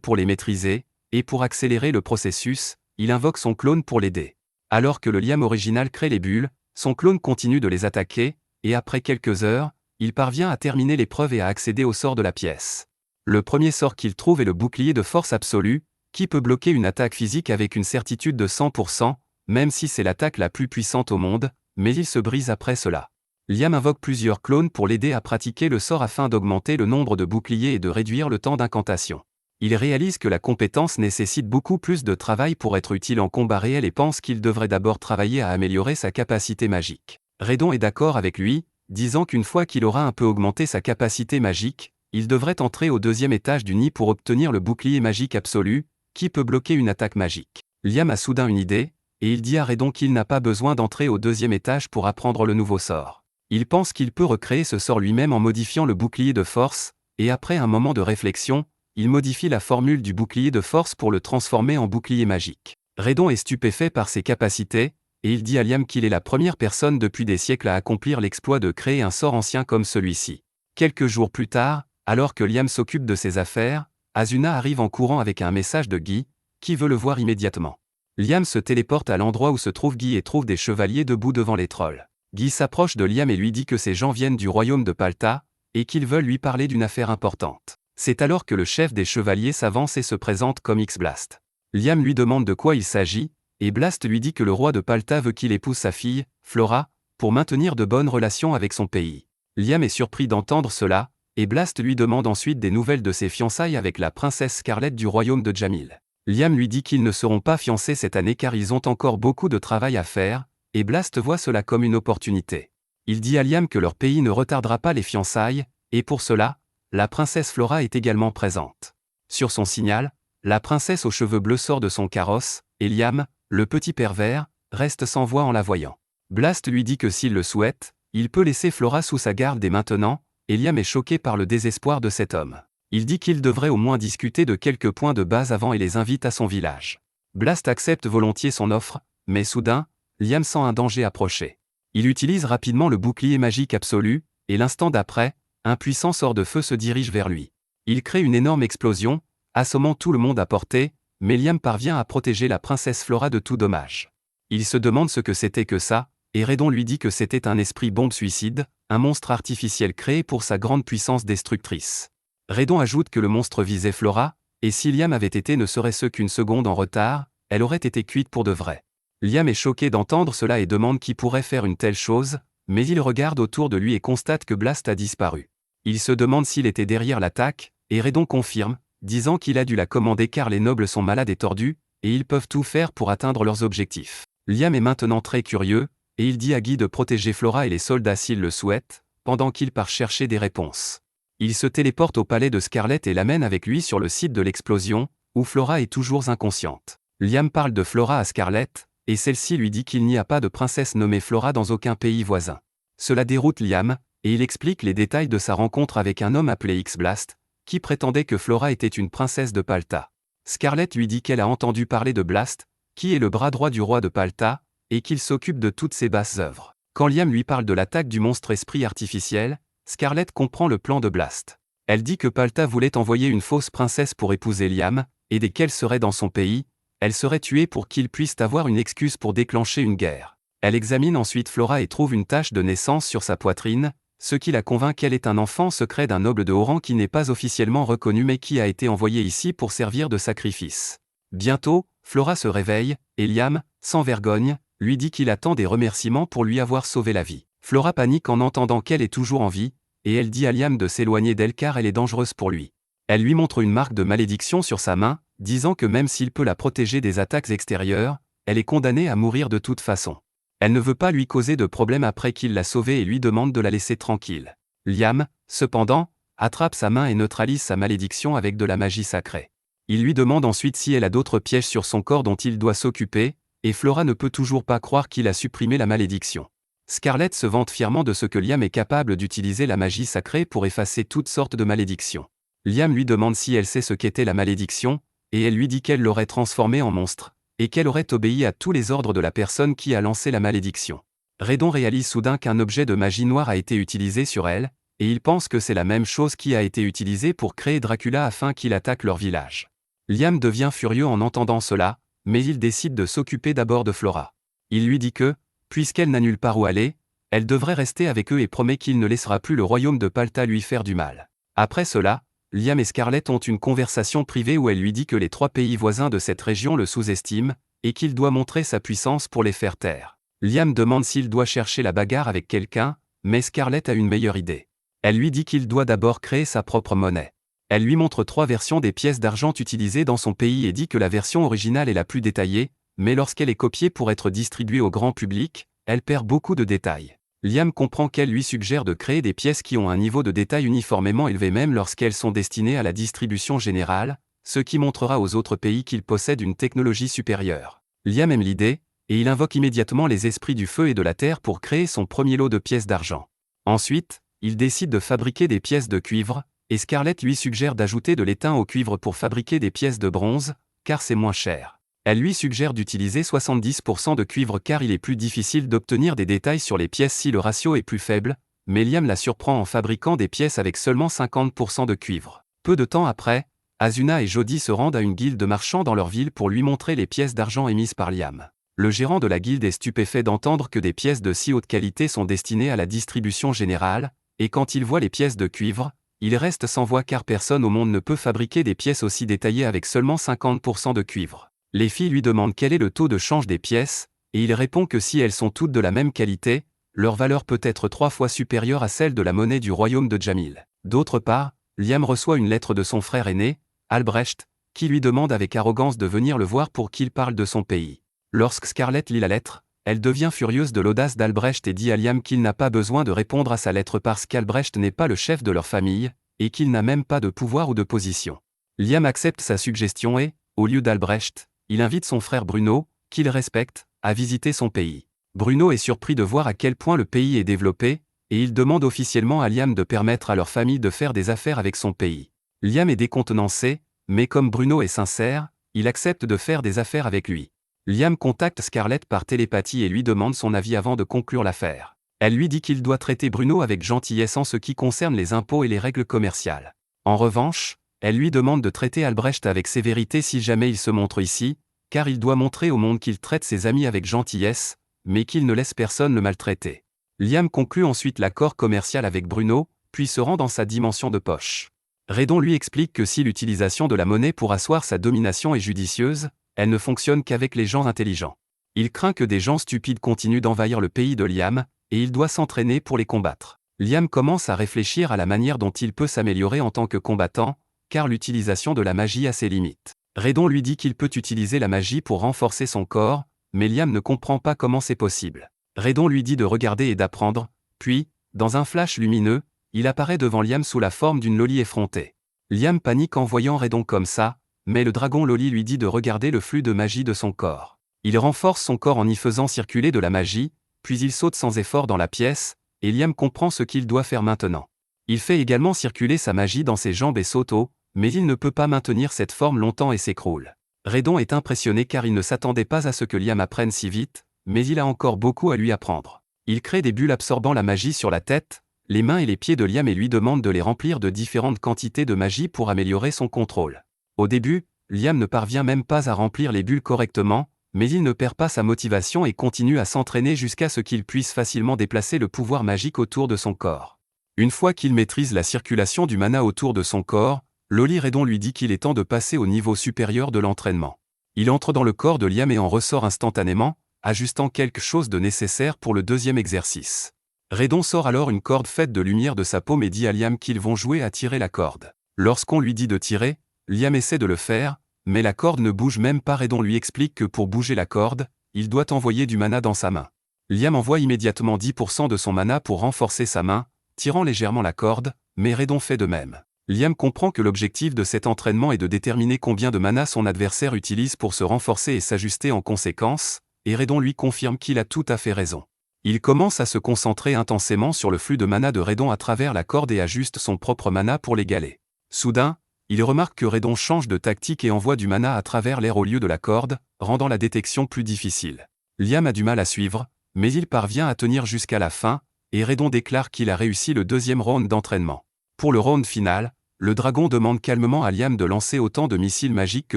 pour les maîtriser, et pour accélérer le processus, il invoque son clone pour l'aider. Alors que le Liam original crée les bulles, son clone continue de les attaquer, et après quelques heures, il parvient à terminer l'épreuve et à accéder au sort de la pièce. Le premier sort qu'il trouve est le bouclier de force absolue, qui peut bloquer une attaque physique avec une certitude de 100%, même si c'est l'attaque la plus puissante au monde, mais il se brise après cela. Liam invoque plusieurs clones pour l'aider à pratiquer le sort afin d'augmenter le nombre de boucliers et de réduire le temps d'incantation. Il réalise que la compétence nécessite beaucoup plus de travail pour être utile en combat réel et pense qu'il devrait d'abord travailler à améliorer sa capacité magique. Redon est d'accord avec lui, disant qu'une fois qu'il aura un peu augmenté sa capacité magique, il devrait entrer au deuxième étage du nid pour obtenir le bouclier magique absolu, qui peut bloquer une attaque magique. Liam a soudain une idée, et il dit à Redon qu'il n'a pas besoin d'entrer au deuxième étage pour apprendre le nouveau sort. Il pense qu'il peut recréer ce sort lui-même en modifiant le bouclier de force, et après un moment de réflexion, il modifie la formule du bouclier de force pour le transformer en bouclier magique. Redon est stupéfait par ses capacités, et il dit à Liam qu'il est la première personne depuis des siècles à accomplir l'exploit de créer un sort ancien comme celui-ci. Quelques jours plus tard, alors que Liam s'occupe de ses affaires, Asuna arrive en courant avec un message de Guy, qui veut le voir immédiatement. Liam se téléporte à l'endroit où se trouve Guy et trouve des chevaliers debout devant les trolls. Guy s'approche de Liam et lui dit que ces gens viennent du royaume de Palta, et qu'ils veulent lui parler d'une affaire importante. C'est alors que le chef des chevaliers s'avance et se présente comme X-Blast. Liam lui demande de quoi il s'agit, et Blast lui dit que le roi de Palta veut qu'il épouse sa fille, Flora, pour maintenir de bonnes relations avec son pays. Liam est surpris d'entendre cela, et Blast lui demande ensuite des nouvelles de ses fiançailles avec la princesse Scarlett du royaume de Jamil. Liam lui dit qu'ils ne seront pas fiancés cette année car ils ont encore beaucoup de travail à faire, et Blast voit cela comme une opportunité. Il dit à Liam que leur pays ne retardera pas les fiançailles, et pour cela, la princesse Flora est également présente. Sur son signal, la princesse aux cheveux bleus sort de son carrosse, et Liam, le petit pervers, reste sans voix en la voyant. Blast lui dit que s'il le souhaite, il peut laisser Flora sous sa garde dès maintenant, et Liam est choqué par le désespoir de cet homme. Il dit qu'il devrait au moins discuter de quelques points de base avant et les invite à son village. Blast accepte volontiers son offre, mais soudain, Liam sent un danger approcher. Il utilise rapidement le bouclier magique absolu, et l'instant d'après, un puissant sort de feu se dirige vers lui. Il crée une énorme explosion, assommant tout le monde à portée, mais Liam parvient à protéger la princesse Flora de tout dommage. Il se demande ce que c'était que ça, et Redon lui dit que c'était un esprit bombe suicide, un monstre artificiel créé pour sa grande puissance destructrice. Redon ajoute que le monstre visait Flora, et si Liam avait été ne serait-ce qu'une seconde en retard, elle aurait été cuite pour de vrai. Liam est choqué d'entendre cela et demande qui pourrait faire une telle chose, mais il regarde autour de lui et constate que Blast a disparu. Il se demande s'il était derrière l'attaque, et Redon confirme, disant qu'il a dû la commander car les nobles sont malades et tordus, et ils peuvent tout faire pour atteindre leurs objectifs. Liam est maintenant très curieux, et il dit à Guy de protéger Flora et les soldats s'ils le souhaitent, pendant qu'il part chercher des réponses. Il se téléporte au palais de Scarlett et l'amène avec lui sur le site de l'explosion, où Flora est toujours inconsciente. Liam parle de Flora à Scarlett, et celle-ci lui dit qu'il n'y a pas de princesse nommée Flora dans aucun pays voisin. Cela déroute Liam, et il explique les détails de sa rencontre avec un homme appelé X-Blast, qui prétendait que Flora était une princesse de Palta. Scarlett lui dit qu'elle a entendu parler de Blast, qui est le bras droit du roi de Palta, et qu'il s'occupe de toutes ses basses œuvres. Quand Liam lui parle de l'attaque du monstre esprit artificiel, Scarlett comprend le plan de Blast. Elle dit que Palta voulait envoyer une fausse princesse pour épouser Liam, et dès qu'elle serait dans son pays, elle serait tuée pour qu'il puisse avoir une excuse pour déclencher une guerre. Elle examine ensuite Flora et trouve une tache de naissance sur sa poitrine, ce qui la convainc qu'elle est un enfant secret d'un noble de haut rang qui n'est pas officiellement reconnu mais qui a été envoyé ici pour servir de sacrifice. Bientôt, Flora se réveille, et Liam, sans vergogne, lui dit qu'il attend des remerciements pour lui avoir sauvé la vie. Flora panique en entendant qu'elle est toujours en vie, et elle dit à Liam de s'éloigner d'elle car elle est dangereuse pour lui. Elle lui montre une marque de malédiction sur sa main, disant que même s'il peut la protéger des attaques extérieures, elle est condamnée à mourir de toute façon. Elle ne veut pas lui causer de problème après qu'il l'a sauvée et lui demande de la laisser tranquille. Liam, cependant, attrape sa main et neutralise sa malédiction avec de la magie sacrée. Il lui demande ensuite si elle a d'autres pièges sur son corps dont il doit s'occuper, et Flora ne peut toujours pas croire qu'il a supprimé la malédiction. Scarlett se vante fièrement de ce que Liam est capable d'utiliser la magie sacrée pour effacer toutes sortes de malédictions. Liam lui demande si elle sait ce qu'était la malédiction, et elle lui dit qu'elle l'aurait transformée en monstre, et qu'elle aurait obéi à tous les ordres de la personne qui a lancé la malédiction. Redon réalise soudain qu'un objet de magie noire a été utilisé sur elle, et il pense que c'est la même chose qui a été utilisée pour créer Dracula afin qu'il attaque leur village. Liam devient furieux en entendant cela, mais il décide de s'occuper d'abord de Flora. Il lui dit que, puisqu'elle n'a nulle part où aller, elle devrait rester avec eux et promet qu'il ne laissera plus le royaume de Palta lui faire du mal. Après cela, Liam et Scarlett ont une conversation privée où elle lui dit que les 3 pays voisins de cette région le sous-estiment, et qu'il doit montrer sa puissance pour les faire taire. Liam demande s'il doit chercher la bagarre avec quelqu'un, mais Scarlett a une meilleure idée. Elle lui dit qu'il doit d'abord créer sa propre monnaie. Elle lui montre 3 versions des pièces d'argent utilisées dans son pays et dit que la version originale est la plus détaillée, mais lorsqu'elle est copiée pour être distribuée au grand public, elle perd beaucoup de détails. Liam comprend qu'elle lui suggère de créer des pièces qui ont un niveau de détail uniformément élevé même lorsqu'elles sont destinées à la distribution générale, ce qui montrera aux autres pays qu'ils possèdent une technologie supérieure. Liam aime l'idée, et il invoque immédiatement les esprits du feu et de la terre pour créer son premier lot de pièces d'argent. Ensuite, il décide de fabriquer des pièces de cuivre, et Scarlett lui suggère d'ajouter de l'étain au cuivre pour fabriquer des pièces de bronze, car c'est moins cher. Elle lui suggère d'utiliser 70% de cuivre car il est plus difficile d'obtenir des détails sur les pièces si le ratio est plus faible, mais Liam la surprend en fabriquant des pièces avec seulement 50% de cuivre. Peu de temps après, Asuna et Jody se rendent à une guilde de marchands dans leur ville pour lui montrer les pièces d'argent émises par Liam. Le gérant de la guilde est stupéfait d'entendre que des pièces de si haute qualité sont destinées à la distribution générale, et quand il voit les pièces de cuivre, il reste sans voix car personne au monde ne peut fabriquer des pièces aussi détaillées avec seulement 50% de cuivre. Les filles lui demandent quel est le taux de change des pièces, et il répond que si elles sont toutes de la même qualité, leur valeur peut être 3 fois supérieure à celle de la monnaie du royaume de Jamil. D'autre part, Liam reçoit une lettre de son frère aîné, Albrecht, qui lui demande avec arrogance de venir le voir pour qu'il parle de son pays. Lorsque Scarlett lit la lettre, elle devient furieuse de l'audace d'Albrecht et dit à Liam qu'il n'a pas besoin de répondre à sa lettre parce qu'Albrecht n'est pas le chef de leur famille, et qu'il n'a même pas de pouvoir ou de position. Liam accepte sa suggestion et, au lieu d'Albrecht, il invite son frère Bruno, qu'il respecte, à visiter son pays. Bruno est surpris de voir à quel point le pays est développé, et il demande officiellement à Liam de permettre à leur famille de faire des affaires avec son pays. Liam est décontenancé, mais comme Bruno est sincère, il accepte de faire des affaires avec lui. Liam contacte Scarlett par télépathie et lui demande son avis avant de conclure l'affaire. Elle lui dit qu'il doit traiter Bruno avec gentillesse en ce qui concerne les impôts et les règles commerciales. En revanche, elle lui demande de traiter Albrecht avec sévérité si jamais il se montre ici, car il doit montrer au monde qu'il traite ses amis avec gentillesse, mais qu'il ne laisse personne le maltraiter. Liam conclut ensuite l'accord commercial avec Bruno, puis se rend dans sa dimension de poche. Redon lui explique que si l'utilisation de la monnaie pour asseoir sa domination est judicieuse, elle ne fonctionne qu'avec les gens intelligents. Il craint que des gens stupides continuent d'envahir le pays de Liam, et il doit s'entraîner pour les combattre. Liam commence à réfléchir à la manière dont il peut s'améliorer en tant que combattant, car l'utilisation de la magie a ses limites. Redon lui dit qu'il peut utiliser la magie pour renforcer son corps, mais Liam ne comprend pas comment c'est possible. Redon lui dit de regarder et d'apprendre, puis, dans un flash lumineux, il apparaît devant Liam sous la forme d'une Loli effrontée. Liam panique en voyant Redon comme ça, mais le dragon Loli lui dit de regarder le flux de magie de son corps. Il renforce son corps en y faisant circuler de la magie, puis il saute sans effort dans la pièce, et Liam comprend ce qu'il doit faire maintenant. Il fait également circuler sa magie dans ses jambes et saute haut, mais il ne peut pas maintenir cette forme longtemps et s'écroule. Redon est impressionné car il ne s'attendait pas à ce que Liam apprenne si vite, mais il a encore beaucoup à lui apprendre. Il crée des bulles absorbant la magie sur la tête, les mains et les pieds de Liam et lui demande de les remplir de différentes quantités de magie pour améliorer son contrôle. Au début, Liam ne parvient même pas à remplir les bulles correctement, mais il ne perd pas sa motivation et continue à s'entraîner jusqu'à ce qu'il puisse facilement déplacer le pouvoir magique autour de son corps. Une fois qu'il maîtrise la circulation du mana autour de son corps, Loli Redon lui dit qu'il est temps de passer au niveau supérieur de l'entraînement. Il entre dans le corps de Liam et en ressort instantanément, ajustant quelque chose de nécessaire pour le deuxième exercice. Redon sort alors une corde faite de lumière de sa paume et dit à Liam qu'ils vont jouer à tirer la corde. Lorsqu'on lui dit de tirer, Liam essaie de le faire, mais la corde ne bouge même pas. Redon lui explique que pour bouger la corde, il doit envoyer du mana dans sa main. Liam envoie immédiatement 10% de son mana pour renforcer sa main, tirant légèrement la corde, mais Redon fait de même. Liam comprend que l'objectif de cet entraînement est de déterminer combien de mana son adversaire utilise pour se renforcer et s'ajuster en conséquence, et Redon lui confirme qu'il a tout à fait raison. Il commence à se concentrer intensément sur le flux de mana de Redon à travers la corde et ajuste son propre mana pour l'égaler. Soudain, il remarque que Redon change de tactique et envoie du mana à travers l'air au lieu de la corde, rendant la détection plus difficile. Liam a du mal à suivre, mais il parvient à tenir jusqu'à la fin, et Redon déclare qu'il a réussi le deuxième round d'entraînement. Pour le round final, le dragon demande calmement à Liam de lancer autant de missiles magiques que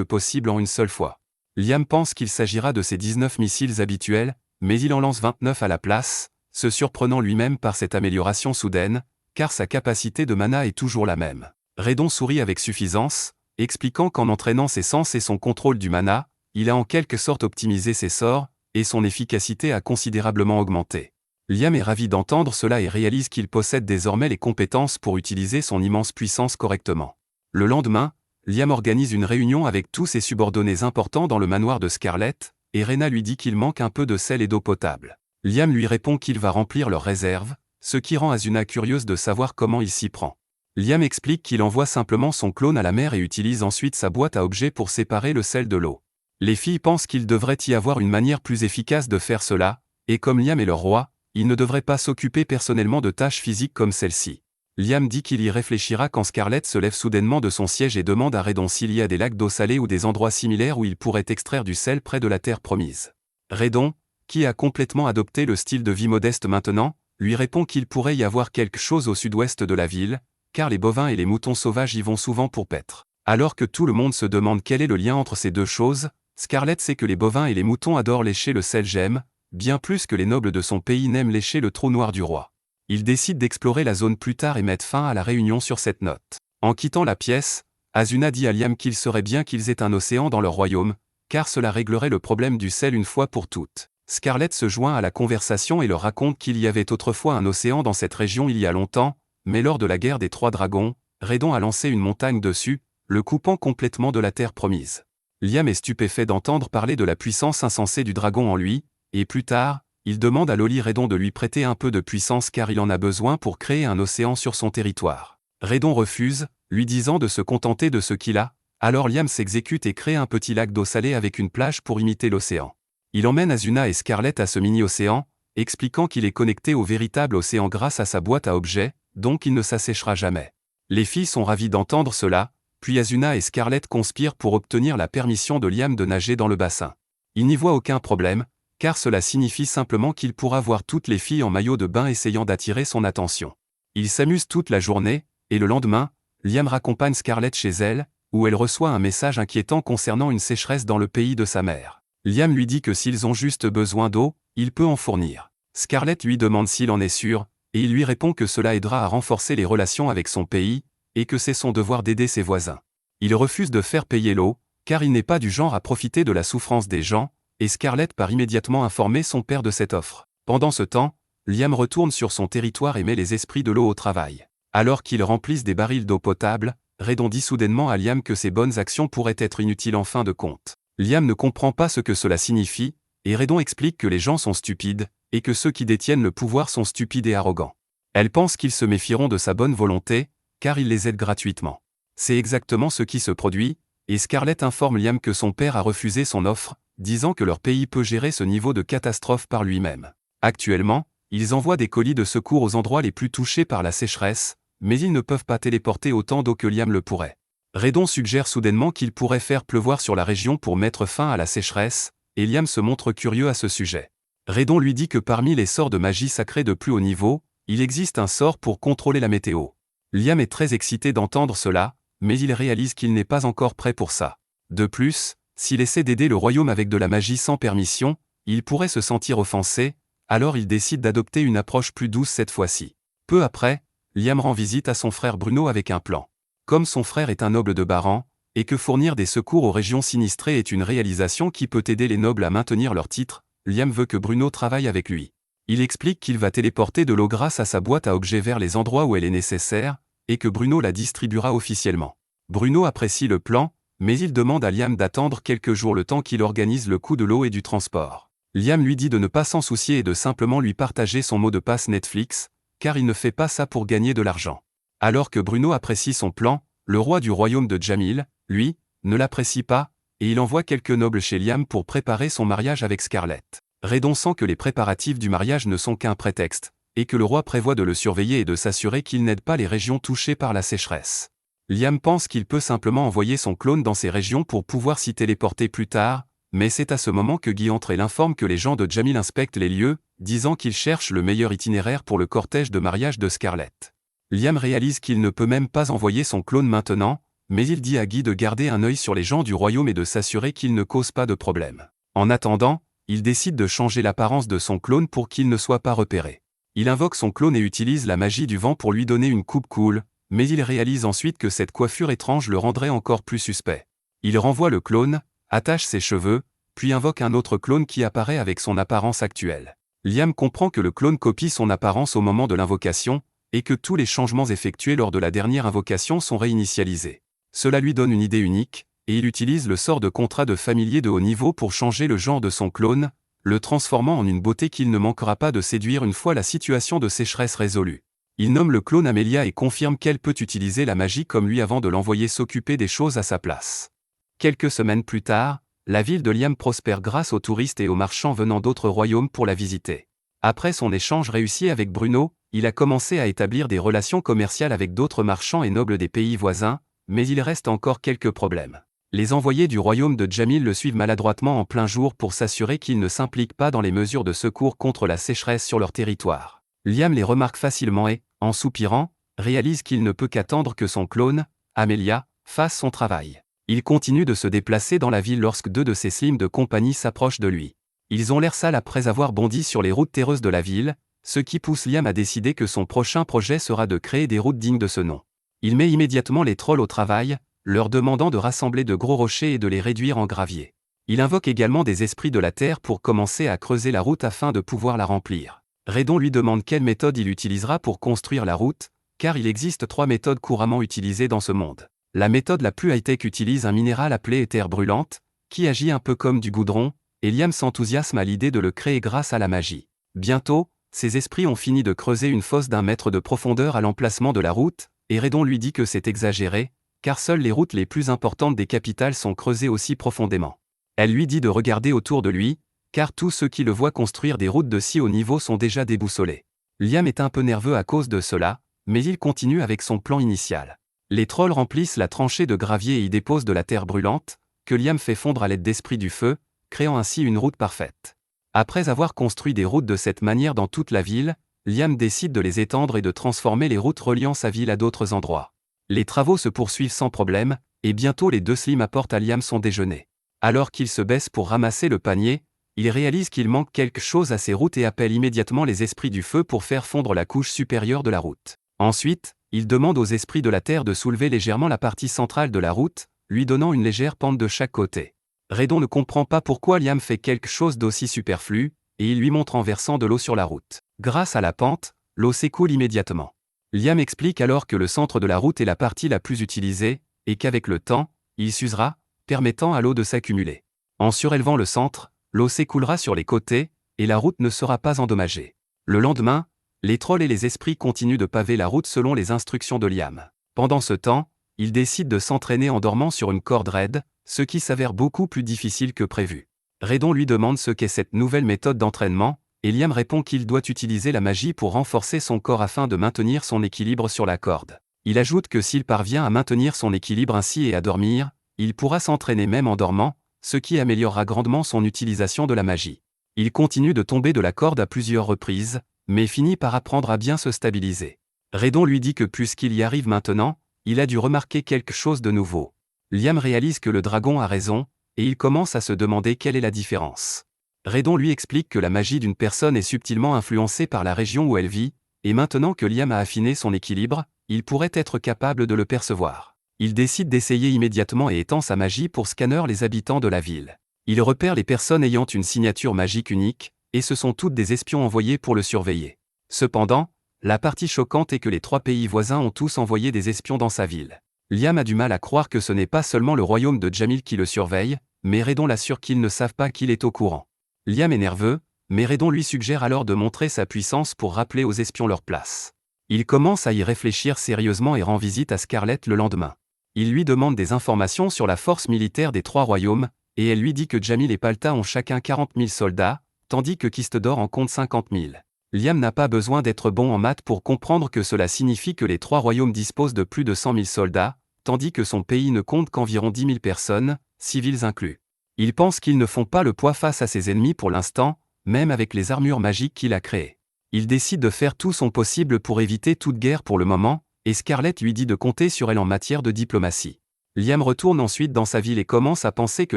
possible en une seule fois. Liam pense qu'il s'agira de ses 19 missiles habituels, mais il en lance 29 à la place, se surprenant lui-même par cette amélioration soudaine, car sa capacité de mana est toujours la même. Redon sourit avec suffisance, expliquant qu'en entraînant ses sens et son contrôle du mana, il a en quelque sorte optimisé ses sorts, et son efficacité a considérablement augmenté. Liam est ravi d'entendre cela et réalise qu'il possède désormais les compétences pour utiliser son immense puissance correctement. Le lendemain, Liam organise une réunion avec tous ses subordonnés importants dans le manoir de Scarlett, et Rena lui dit qu'il manque un peu de sel et d'eau potable. Liam lui répond qu'il va remplir leurs réserves, ce qui rend Asuna curieuse de savoir comment il s'y prend. Liam explique qu'il envoie simplement son clone à la mer et utilise ensuite sa boîte à objets pour séparer le sel de l'eau. Les filles pensent qu'il devrait y avoir une manière plus efficace de faire cela, et comme Liam est leur roi, il ne devrait pas s'occuper personnellement de tâches physiques comme celle-ci. Liam dit qu'il y réfléchira quand Scarlett se lève soudainement de son siège et demande à Redon s'il y a des lacs d'eau salée ou des endroits similaires où il pourrait extraire du sel près de la terre promise. Redon, qui a complètement adopté le style de vie modeste maintenant, lui répond qu'il pourrait y avoir quelque chose au sud-ouest de la ville, car les bovins et les moutons sauvages y vont souvent pour paître. Alors que tout le monde se demande quel est le lien entre ces deux choses, Scarlett sait que les bovins et les moutons adorent lécher le sel gemme, bien plus que les nobles de son pays n'aiment lécher le trou noir du roi. Il décide d'explorer la zone plus tard et mettre fin à la réunion sur cette note. En quittant la pièce, Asuna dit à Liam qu'il serait bien qu'ils aient un océan dans leur royaume, car cela réglerait le problème du sel une fois pour toutes. Scarlett se joint à la conversation et leur raconte qu'il y avait autrefois un océan dans cette région il y a longtemps, mais lors de la guerre des Trois Dragons, Redon a lancé une montagne dessus, le coupant complètement de la terre promise. Liam est stupéfait d'entendre parler de la puissance insensée du dragon en lui, et plus tard, il demande à Loli Redon de lui prêter un peu de puissance car il en a besoin pour créer un océan sur son territoire. Redon refuse, lui disant de se contenter de ce qu'il a, alors Liam s'exécute et crée un petit lac d'eau salée avec une plage pour imiter l'océan. Il emmène Asuna et Scarlett à ce mini-océan, expliquant qu'il est connecté au véritable océan grâce à sa boîte à objets, donc il ne s'asséchera jamais. Les filles sont ravies d'entendre cela, puis Asuna et Scarlett conspirent pour obtenir la permission de Liam de nager dans le bassin. Il n'y voit aucun problème, car cela signifie simplement qu'il pourra voir toutes les filles en maillot de bain essayant d'attirer son attention. Ils s'amusent toute la journée, et le lendemain, Liam raccompagne Scarlett chez elle, où elle reçoit un message inquiétant concernant une sécheresse dans le pays de sa mère. Liam lui dit que s'ils ont juste besoin d'eau, il peut en fournir. Scarlett lui demande s'il en est sûr, et il lui répond que cela aidera à renforcer les relations avec son pays, et que c'est son devoir d'aider ses voisins. Il refuse de faire payer l'eau, car il n'est pas du genre à profiter de la souffrance des gens, et Scarlett part immédiatement informer son père de cette offre. Pendant ce temps, Liam retourne sur son territoire et met les esprits de l'eau au travail. Alors qu'ils remplissent des barils d'eau potable, Redon dit soudainement à Liam que ses bonnes actions pourraient être inutiles en fin de compte. Liam ne comprend pas ce que cela signifie, et Redon explique que les gens sont stupides, et que ceux qui détiennent le pouvoir sont stupides et arrogants. Elle pense qu'ils se méfieront de sa bonne volonté, car il les aide gratuitement. C'est exactement ce qui se produit, et Scarlett informe Liam que son père a refusé son offre, disant que leur pays peut gérer ce niveau de catastrophe par lui-même. Actuellement, ils envoient des colis de secours aux endroits les plus touchés par la sécheresse, mais ils ne peuvent pas téléporter autant d'eau que Liam le pourrait. Redon suggère soudainement qu'il pourrait faire pleuvoir sur la région pour mettre fin à la sécheresse, et Liam se montre curieux à ce sujet. Redon lui dit que parmi les sorts de magie sacrée de plus haut niveau, il existe un sort pour contrôler la météo. Liam est très excité d'entendre cela, mais il réalise qu'il n'est pas encore prêt pour ça. De plus, s'il essaie d'aider le royaume avec de la magie sans permission, il pourrait se sentir offensé, alors il décide d'adopter une approche plus douce cette fois-ci. Peu après, Liam rend visite à son frère Bruno avec un plan. Comme son frère est un noble de Baran, et que fournir des secours aux régions sinistrées est une réalisation qui peut aider les nobles à maintenir leur titre, Liam veut que Bruno travaille avec lui. Il explique qu'il va téléporter de l'eau grâce à sa boîte à objets vers les endroits où elle est nécessaire, et que Bruno la distribuera officiellement. Bruno apprécie le plan, mais il demande à Liam d'attendre quelques jours le temps qu'il organise le coût de l'eau et du transport. Liam lui dit de ne pas s'en soucier et de simplement lui partager son mot de passe Netflix, car il ne fait pas ça pour gagner de l'argent. Alors que Bruno apprécie son plan, le roi du royaume de Jamil, lui, ne l'apprécie pas, et il envoie quelques nobles chez Liam pour préparer son mariage avec Scarlett. Redon sent que les préparatifs du mariage ne sont qu'un prétexte, et que le roi prévoit de le surveiller et de s'assurer qu'il n'aide pas les régions touchées par la sécheresse. Liam pense qu'il peut simplement envoyer son clone dans ces régions pour pouvoir s'y téléporter plus tard, mais c'est à ce moment que Guy entre et l'informe que les gens de Jamil inspectent les lieux, disant qu'ils cherchent le meilleur itinéraire pour le cortège de mariage de Scarlett. Liam réalise qu'il ne peut même pas envoyer son clone maintenant, mais il dit à Guy de garder un œil sur les gens du royaume et de s'assurer qu'ils ne causent pas de problème. En attendant, il décide de changer l'apparence de son clone pour qu'il ne soit pas repéré. Il invoque son clone et utilise la magie du vent pour lui donner une coupe cool, mais il réalise ensuite que cette coiffure étrange le rendrait encore plus suspect. Il renvoie le clone, attache ses cheveux, puis invoque un autre clone qui apparaît avec son apparence actuelle. Liam comprend que le clone copie son apparence au moment de l'invocation, et que tous les changements effectués lors de la dernière invocation sont réinitialisés. Cela lui donne une idée unique, et il utilise le sort de contrat de familier de haut niveau pour changer le genre de son clone, le transformant en une beauté qu'il ne manquera pas de séduire une fois la situation de sécheresse résolue. Il nomme le clone Amelia et confirme qu'elle peut utiliser la magie comme lui avant de l'envoyer s'occuper des choses à sa place. Quelques semaines plus tard, la ville de Liam prospère grâce aux touristes et aux marchands venant d'autres royaumes pour la visiter. Après son échange réussi avec Bruno, il a commencé à établir des relations commerciales avec d'autres marchands et nobles des pays voisins, mais il reste encore quelques problèmes. Les envoyés du royaume de Jamil le suivent maladroitement en plein jour pour s'assurer qu'il ne s'implique pas dans les mesures de secours contre la sécheresse sur leur territoire. Liam les remarque facilement et, en soupirant, réalise qu'il ne peut qu'attendre que son clone, Amelia, fasse son travail. Il continue de se déplacer dans la ville lorsque deux de ses slims de compagnie s'approchent de lui. Ils ont l'air sales après avoir bondi sur les routes terreuses de la ville, ce qui pousse Liam à décider que son prochain projet sera de créer des routes dignes de ce nom. Il met immédiatement les trolls au travail, leur demandant de rassembler de gros rochers et de les réduire en gravier. Il invoque également des esprits de la terre pour commencer à creuser la route afin de pouvoir la remplir. Redon lui demande quelle méthode il utilisera pour construire la route, car il existe 3 méthodes couramment utilisées dans ce monde. La méthode la plus high-tech utilise un minéral appelé éther brûlante, qui agit un peu comme du goudron, et Liam s'enthousiasme à l'idée de le créer grâce à la magie. Bientôt, ces esprits ont fini de creuser une fosse d'1 mètre de profondeur à l'emplacement de la route, et Redon lui dit que c'est exagéré, car seules les routes les plus importantes des capitales sont creusées aussi profondément. Elle lui dit de regarder autour de lui, car tous ceux qui le voient construire des routes de si haut niveau sont déjà déboussolés. Liam est un peu nerveux à cause de cela, mais il continue avec son plan initial. Les trolls remplissent la tranchée de gravier et y déposent de la terre brûlante, que Liam fait fondre à l'aide d'esprits du feu, créant ainsi une route parfaite. Après avoir construit des routes de cette manière dans toute la ville, Liam décide de les étendre et de transformer les routes reliant sa ville à d'autres endroits. Les travaux se poursuivent sans problème, et bientôt les deux slims apportent à Liam son déjeuner. Alors qu'il se baisse pour ramasser le panier, il réalise qu'il manque quelque chose à ses routes et appelle immédiatement les esprits du feu pour faire fondre la couche supérieure de la route. Ensuite, il demande aux esprits de la terre de soulever légèrement la partie centrale de la route, lui donnant une légère pente de chaque côté. Redon ne comprend pas pourquoi Liam fait quelque chose d'aussi superflu, et il lui montre en versant de l'eau sur la route. Grâce à la pente, l'eau s'écoule immédiatement. Liam explique alors que le centre de la route est la partie la plus utilisée, et qu'avec le temps, il s'usera, permettant à l'eau de s'accumuler. En surélevant le centre, l'eau s'écoulera sur les côtés, et la route ne sera pas endommagée. Le lendemain, les trolls et les esprits continuent de paver la route selon les instructions de Liam. Pendant ce temps, il décide de s'entraîner en dormant sur une corde raide, ce qui s'avère beaucoup plus difficile que prévu. Redon lui demande ce qu'est cette nouvelle méthode d'entraînement, et Liam répond qu'il doit utiliser la magie pour renforcer son corps afin de maintenir son équilibre sur la corde. Il ajoute que s'il parvient à maintenir son équilibre ainsi et à dormir, il pourra s'entraîner même en dormant, ce qui améliorera grandement son utilisation de la magie. Il continue de tomber de la corde à plusieurs reprises, mais finit par apprendre à bien se stabiliser. Redon lui dit que puisqu'il y arrive maintenant, il a dû remarquer quelque chose de nouveau. Liam réalise que le dragon a raison, et il commence à se demander quelle est la différence. Redon lui explique que la magie d'une personne est subtilement influencée par la région où elle vit, et maintenant que Liam a affiné son équilibre, il pourrait être capable de le percevoir. Il décide d'essayer immédiatement et étend sa magie pour scanner les habitants de la ville. Il repère les personnes ayant une signature magique unique, et ce sont toutes des espions envoyés pour le surveiller. Cependant, la partie choquante est que les 3 pays voisins ont tous envoyé des espions dans sa ville. Liam a du mal à croire que ce n'est pas seulement le royaume de Jamil qui le surveille, mais Redon l'assure qu'ils ne savent pas qu'il est au courant. Liam est nerveux, mais Redon lui suggère alors de montrer sa puissance pour rappeler aux espions leur place. Il commence à y réfléchir sérieusement et rend visite à Scarlett le lendemain. Il lui demande des informations sur la force militaire des 3 royaumes, et elle lui dit que Jamil et Palta ont chacun 40 000 soldats, tandis que Kistedor en compte 50 000. Liam n'a pas besoin d'être bon en maths pour comprendre que cela signifie que les 3 royaumes disposent de plus de 100 000 soldats, tandis que son pays ne compte qu'environ 10 000 personnes, civils inclus. Il pense qu'ils ne font pas le poids face à ses ennemis pour l'instant, même avec les armures magiques qu'il a créées. Il décide de faire tout son possible pour éviter toute guerre pour le moment, et Scarlett lui dit de compter sur elle en matière de diplomatie. Liam retourne ensuite dans sa ville et commence à penser que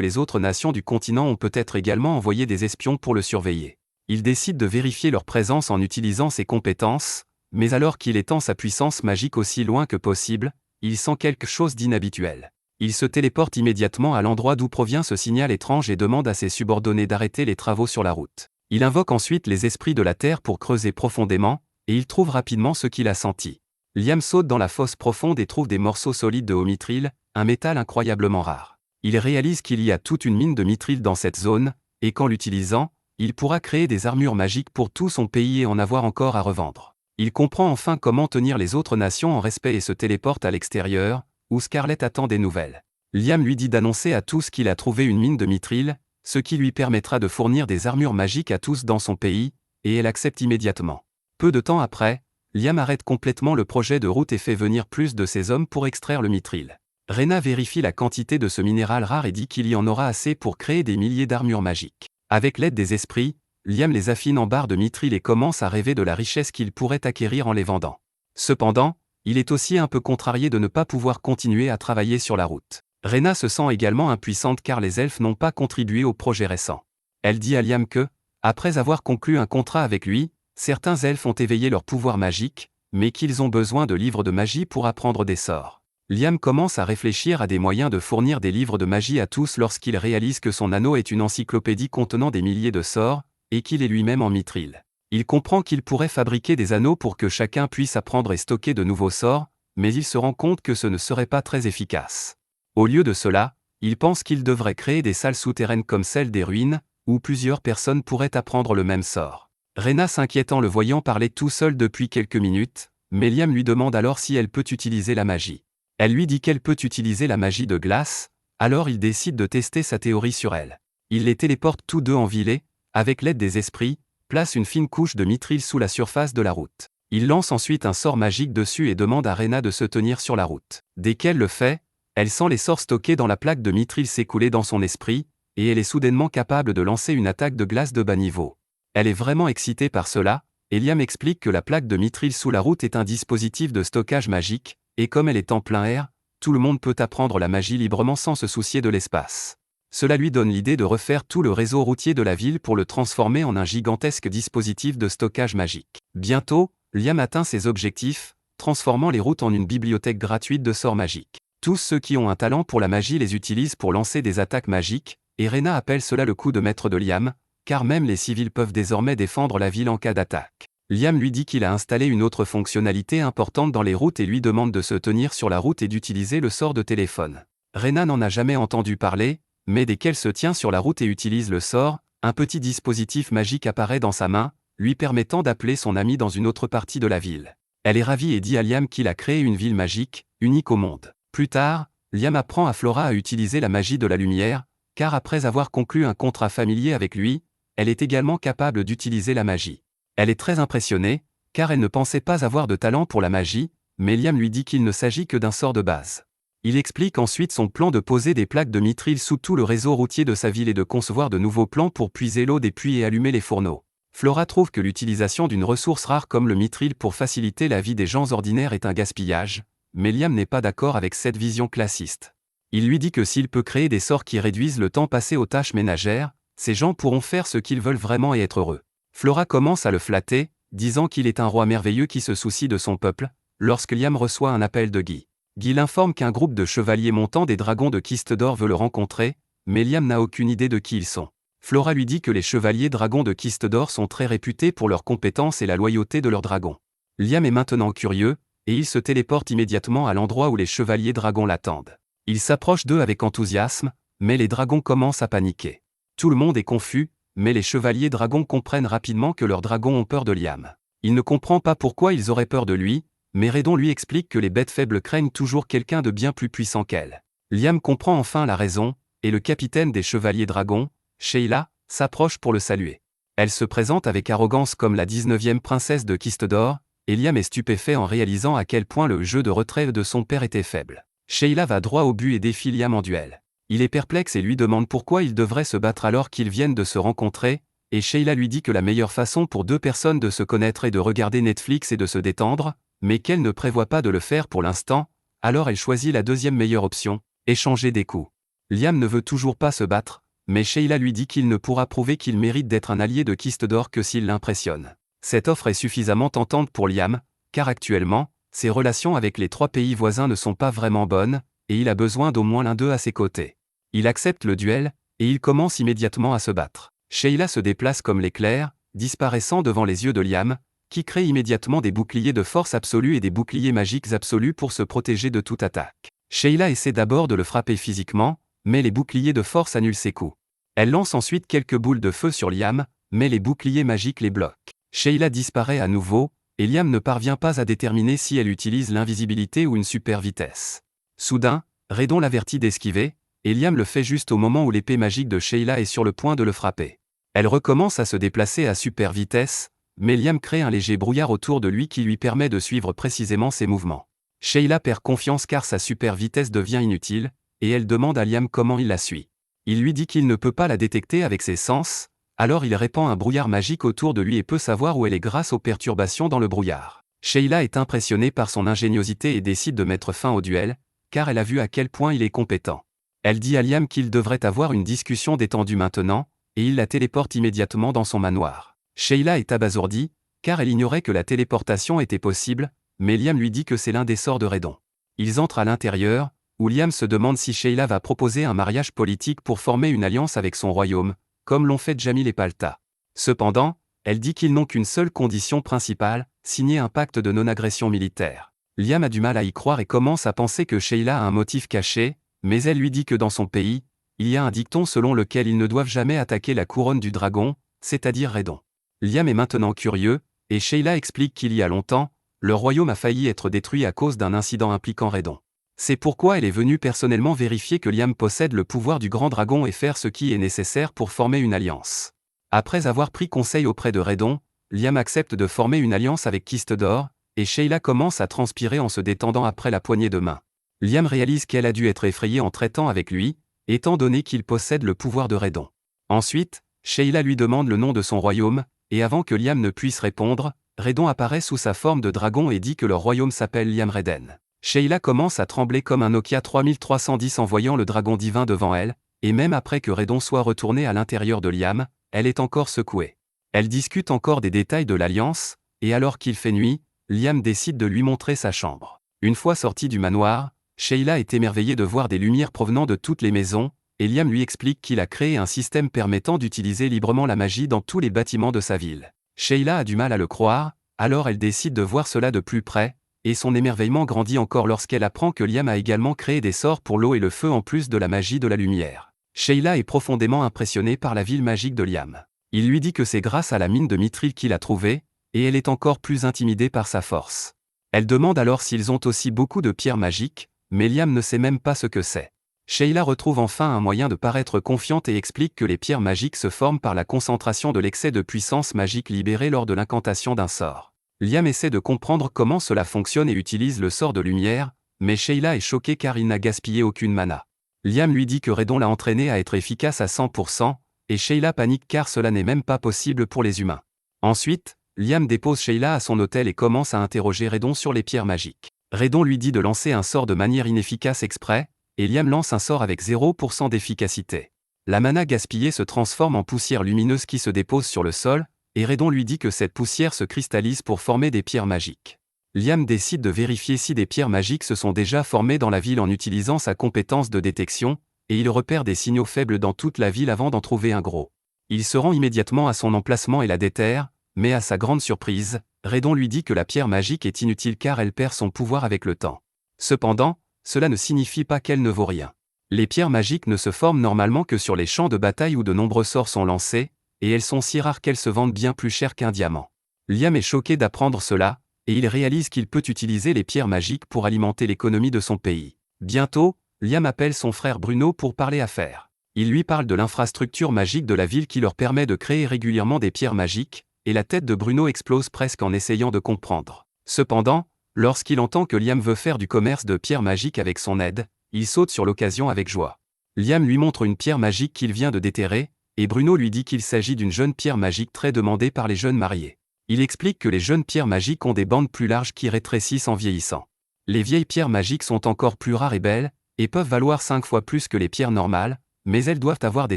les autres nations du continent ont peut-être également envoyé des espions pour le surveiller. Il décide de vérifier leur présence en utilisant ses compétences, mais alors qu'il étend sa puissance magique aussi loin que possible, il sent quelque chose d'inhabituel. Il se téléporte immédiatement à l'endroit d'où provient ce signal étrange et demande à ses subordonnés d'arrêter les travaux sur la route. Il invoque ensuite les esprits de la terre pour creuser profondément, et il trouve rapidement ce qu'il a senti. Liam saute dans la fosse profonde et trouve des morceaux solides de haut mithril, un métal incroyablement rare. Il réalise qu'il y a toute une mine de mithril dans cette zone, et qu'en l'utilisant, il pourra créer des armures magiques pour tout son pays et en avoir encore à revendre. Il comprend enfin comment tenir les autres nations en respect et se téléporte à l'extérieur, où Scarlett attend des nouvelles. Liam lui dit d'annoncer à tous qu'il a trouvé une mine de mithril, ce qui lui permettra de fournir des armures magiques à tous dans son pays, et elle accepte immédiatement. Peu de temps après, Liam arrête complètement le projet de route et fait venir plus de ses hommes pour extraire le mithril. Rena vérifie la quantité de ce minéral rare et dit qu'il y en aura assez pour créer des milliers d'armures magiques. Avec l'aide des esprits, Liam les affine en barres de mithril et commence à rêver de la richesse qu'il pourrait acquérir en les vendant. Cependant, il est aussi un peu contrarié de ne pas pouvoir continuer à travailler sur la route. Rena se sent également impuissante car les elfes n'ont pas contribué au projet récent. Elle dit à Liam que, après avoir conclu un contrat avec lui, certains elfes ont éveillé leur pouvoir magique, mais qu'ils ont besoin de livres de magie pour apprendre des sorts. Liam commence à réfléchir à des moyens de fournir des livres de magie à tous lorsqu'il réalise que son anneau est une encyclopédie contenant des milliers de sorts, et qu'il est lui-même en mithril. Il comprend qu'il pourrait fabriquer des anneaux pour que chacun puisse apprendre et stocker de nouveaux sorts, mais il se rend compte que ce ne serait pas très efficace. Au lieu de cela, il pense qu'il devrait créer des salles souterraines comme celle des ruines, où plusieurs personnes pourraient apprendre le même sort. Rena s'inquiète en le voyant parler tout seul depuis quelques minutes, mais Liam lui demande alors si elle peut utiliser la magie. Elle lui dit qu'elle peut utiliser la magie de glace, alors il décide de tester sa théorie sur elle. Il les téléporte tous deux en vilée, avec l'aide des esprits, place une fine couche de mithril sous la surface de la route. Il lance ensuite un sort magique dessus et demande à Rena de se tenir sur la route. Dès qu'elle le fait, elle sent les sorts stockés dans la plaque de mithril s'écouler dans son esprit, et elle est soudainement capable de lancer une attaque de glace de bas niveau. Elle est vraiment excitée par cela, et Liam explique que la plaque de mithril sous la route est un dispositif de stockage magique, et comme elle est en plein air, tout le monde peut apprendre la magie librement sans se soucier de l'espace. Cela lui donne l'idée de refaire tout le réseau routier de la ville pour le transformer en un gigantesque dispositif de stockage magique. Bientôt, Liam atteint ses objectifs, transformant les routes en une bibliothèque gratuite de sorts magiques. Tous ceux qui ont un talent pour la magie les utilisent pour lancer des attaques magiques, et Rena appelle cela le coup de maître de Liam, car même les civils peuvent désormais défendre la ville en cas d'attaque. Liam lui dit qu'il a installé une autre fonctionnalité importante dans les routes et lui demande de se tenir sur la route et d'utiliser le sort de téléphone. Rena n'en a jamais entendu parler, mais dès qu'elle se tient sur la route et utilise le sort, un petit dispositif magique apparaît dans sa main, lui permettant d'appeler son ami dans une autre partie de la ville. Elle est ravie et dit à Liam qu'il a créé une ville magique, unique au monde. Plus tard, Liam apprend à Flora à utiliser la magie de la lumière, car après avoir conclu un contrat familier avec lui, elle est également capable d'utiliser la magie. Elle est très impressionnée, car elle ne pensait pas avoir de talent pour la magie, mais Liam lui dit qu'il ne s'agit que d'un sort de base. Il explique ensuite son plan de poser des plaques de mithril sous tout le réseau routier de sa ville et de concevoir de nouveaux plans pour puiser l'eau des puits et allumer les fourneaux. Flora trouve que l'utilisation d'une ressource rare comme le mithril pour faciliter la vie des gens ordinaires est un gaspillage, mais Liam n'est pas d'accord avec cette vision classiste. Il lui dit que s'il peut créer des sorts qui réduisent le temps passé aux tâches ménagères, ces gens pourront faire ce qu'ils veulent vraiment et être heureux. Flora commence à le flatter, disant qu'il est un roi merveilleux qui se soucie de son peuple, lorsque Liam reçoit un appel de Guy. Guy l'informe qu'un groupe de chevaliers montants des dragons de Kistedor veut le rencontrer, mais Liam n'a aucune idée de qui ils sont. Flora lui dit que les chevaliers dragons de Kistedor sont très réputés pour leurs compétences et la loyauté de leurs dragons. Liam est maintenant curieux, et il se téléporte immédiatement à l'endroit où les chevaliers dragons l'attendent. Il s'approche d'eux avec enthousiasme, mais les dragons commencent à paniquer. Tout le monde est confus, mais les chevaliers dragons comprennent rapidement que leurs dragons ont peur de Liam. Il ne comprend pas pourquoi ils auraient peur de lui, mais Redon lui explique que les bêtes faibles craignent toujours quelqu'un de bien plus puissant qu'elles. Liam comprend enfin la raison, et le capitaine des chevaliers dragons, Sheila, s'approche pour le saluer. Elle se présente avec arrogance comme la 19e princesse de Kistedor, et Liam est stupéfait en réalisant à quel point le jeu de retrait de son père était faible. Sheila va droit au but et défie Liam en duel. Il est perplexe et lui demande pourquoi ils devraient se battre alors qu'ils viennent de se rencontrer, et Sheila lui dit que la meilleure façon pour deux personnes de se connaître est de regarder Netflix et de se détendre, mais qu'elle ne prévoit pas de le faire pour l'instant, alors elle choisit la deuxième meilleure option, échanger des coups. Liam ne veut toujours pas se battre, mais Sheila lui dit qu'il ne pourra prouver qu'il mérite d'être un allié de Kistedor que s'il l'impressionne. Cette offre est suffisamment tentante pour Liam, car actuellement, ses relations avec les 3 pays voisins ne sont pas vraiment bonnes, et il a besoin d'au moins l'un d'eux à ses côtés. Il accepte le duel, et il commence immédiatement à se battre. Sheila se déplace comme l'éclair, disparaissant devant les yeux de Liam, qui crée immédiatement des boucliers de force absolue et des boucliers magiques absolus pour se protéger de toute attaque. Sheila essaie d'abord de le frapper physiquement, mais les boucliers de force annulent ses coups. Elle lance ensuite quelques boules de feu sur Liam, mais les boucliers magiques les bloquent. Sheila disparaît à nouveau, et Liam ne parvient pas à déterminer si elle utilise l'invisibilité ou une super vitesse. Soudain, Redon l'avertit d'esquiver, et Liam le fait juste au moment où l'épée magique de Sheila est sur le point de le frapper. Elle recommence à se déplacer à super vitesse, mais Liam crée un léger brouillard autour de lui qui lui permet de suivre précisément ses mouvements. Sheila perd confiance car sa super vitesse devient inutile, et elle demande à Liam comment il la suit. Il lui dit qu'il ne peut pas la détecter avec ses sens, alors il répand un brouillard magique autour de lui et peut savoir où elle est grâce aux perturbations dans le brouillard. Sheila est impressionnée par son ingéniosité et décide de mettre fin au duel, car elle a vu à quel point il est compétent. Elle dit à Liam qu'il devrait avoir une discussion détendue maintenant, et il la téléporte immédiatement dans son manoir. Sheila est abasourdie, car elle ignorait que la téléportation était possible, mais Liam lui dit que c'est l'un des sorts de Redon. Ils entrent à l'intérieur, où Liam se demande si Sheila va proposer un mariage politique pour former une alliance avec son royaume, comme l'ont fait Jamil et Palta. Cependant, elle dit qu'ils n'ont qu'une seule condition principale, signer un pacte de non-agression militaire. Liam a du mal à y croire et commence à penser que Sheila a un motif caché, mais elle lui dit que dans son pays, il y a un dicton selon lequel ils ne doivent jamais attaquer la couronne du dragon, c'est-à-dire Redon. Liam est maintenant curieux, et Sheila explique qu'il y a longtemps, le royaume a failli être détruit à cause d'un incident impliquant Redon. C'est pourquoi elle est venue personnellement vérifier que Liam possède le pouvoir du grand dragon et faire ce qui est nécessaire pour former une alliance. Après avoir pris conseil auprès de Redon, Liam accepte de former une alliance avec Kistedor, et Sheila commence à transpirer en se détendant après la poignée de main. Liam réalise qu'elle a dû être effrayée en traitant avec lui, étant donné qu'il possède le pouvoir de Redon. Ensuite, Sheila lui demande le nom de son royaume, et avant que Liam ne puisse répondre, Redon apparaît sous sa forme de dragon et dit que leur royaume s'appelle Liam Reden. Sheila commence à trembler comme un Nokia 3310 en voyant le dragon divin devant elle, et même après que Redon soit retourné à l'intérieur de Liam, elle est encore secouée. Elle discute encore des détails de l'alliance, et alors qu'il fait nuit, Liam décide de lui montrer sa chambre. Une fois sortie du manoir, Sheila est émerveillée de voir des lumières provenant de toutes les maisons, et Liam lui explique qu'il a créé un système permettant d'utiliser librement la magie dans tous les bâtiments de sa ville. Sheila a du mal à le croire, alors elle décide de voir cela de plus près, et son émerveillement grandit encore lorsqu'elle apprend que Liam a également créé des sorts pour l'eau et le feu en plus de la magie de la lumière. Sheila est profondément impressionnée par la ville magique de Liam. Il lui dit que c'est grâce à la mine de Mithril qu'il a trouvée, et elle est encore plus intimidée par sa force. Elle demande alors s'ils ont aussi beaucoup de pierres magiques, mais Liam ne sait même pas ce que c'est. Sheila retrouve enfin un moyen de paraître confiante et explique que les pierres magiques se forment par la concentration de l'excès de puissance magique libérée lors de l'incantation d'un sort. Liam essaie de comprendre comment cela fonctionne et utilise le sort de lumière, mais Sheila est choquée car il n'a gaspillé aucune mana. Liam lui dit que Redon l'a entraîné à être efficace à 100%, et Sheila panique car cela n'est même pas possible pour les humains. Ensuite, Liam dépose Sheila à son hôtel et commence à interroger Redon sur les pierres magiques. Redon lui dit de lancer un sort de manière inefficace exprès, et Liam lance un sort avec 0% d'efficacité. La mana gaspillée se transforme en poussière lumineuse qui se dépose sur le sol, et Redon lui dit que cette poussière se cristallise pour former des pierres magiques. Liam décide de vérifier si des pierres magiques se sont déjà formées dans la ville en utilisant sa compétence de détection, et il repère des signaux faibles dans toute la ville avant d'en trouver un gros. Il se rend immédiatement à son emplacement et la déterre, mais à sa grande surprise, Redon lui dit que la pierre magique est inutile car elle perd son pouvoir avec le temps. Cependant, cela ne signifie pas qu'elle ne vaut rien. Les pierres magiques ne se forment normalement que sur les champs de bataille où de nombreux sorts sont lancés, et elles sont si rares qu'elles se vendent bien plus cher qu'un diamant. Liam est choqué d'apprendre cela, et il réalise qu'il peut utiliser les pierres magiques pour alimenter l'économie de son pays. Bientôt, Liam appelle son frère Bruno pour parler affaires. Il lui parle de l'infrastructure magique de la ville qui leur permet de créer régulièrement des pierres magiques, et la tête de Bruno explose presque en essayant de comprendre. Cependant, lorsqu'il entend que Liam veut faire du commerce de pierres magiques avec son aide, il saute sur l'occasion avec joie. Liam lui montre une pierre magique qu'il vient de déterrer, et Bruno lui dit qu'il s'agit d'une jeune pierre magique très demandée par les jeunes mariés. Il explique que les jeunes pierres magiques ont des bandes plus larges qui rétrécissent en vieillissant. Les vieilles pierres magiques sont encore plus rares et belles, et peuvent valoir 5 fois plus que les pierres normales, mais elles doivent avoir des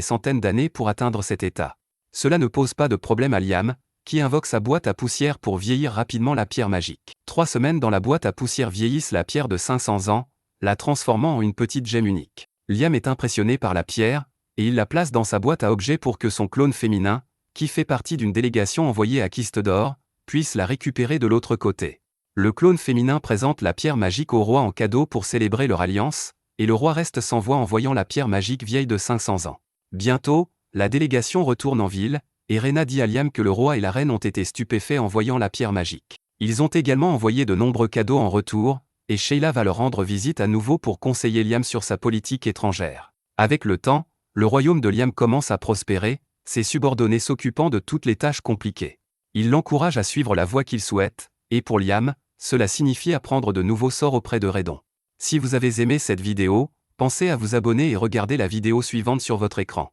centaines d'années pour atteindre cet état. Cela ne pose pas de problème à Liam, qui invoque sa boîte à poussière pour vieillir rapidement la pierre magique. 3 semaines dans la boîte à poussière vieillissent la pierre de 500 ans, la transformant en une petite gemme unique. Liam est impressionné par la pierre, et il la place dans sa boîte à objets pour que son clone féminin, qui fait partie d'une délégation envoyée à Kistodor, puisse la récupérer de l'autre côté. Le clone féminin présente la pierre magique au roi en cadeau pour célébrer leur alliance, et le roi reste sans voix en voyant la pierre magique vieille de 500 ans. Bientôt, la délégation retourne en ville, et Rena dit à Liam que le roi et la reine ont été stupéfaits en voyant la pierre magique. Ils ont également envoyé de nombreux cadeaux en retour, et Sheila va leur rendre visite à nouveau pour conseiller Liam sur sa politique étrangère. Avec le temps, le royaume de Liam commence à prospérer, ses subordonnés s'occupant de toutes les tâches compliquées. Ils l'encouragent à suivre la voie qu'il souhaite, et pour Liam, cela signifie apprendre de nouveaux sorts auprès de Redon. Si vous avez aimé cette vidéo, pensez à vous abonner et regarder la vidéo suivante sur votre écran.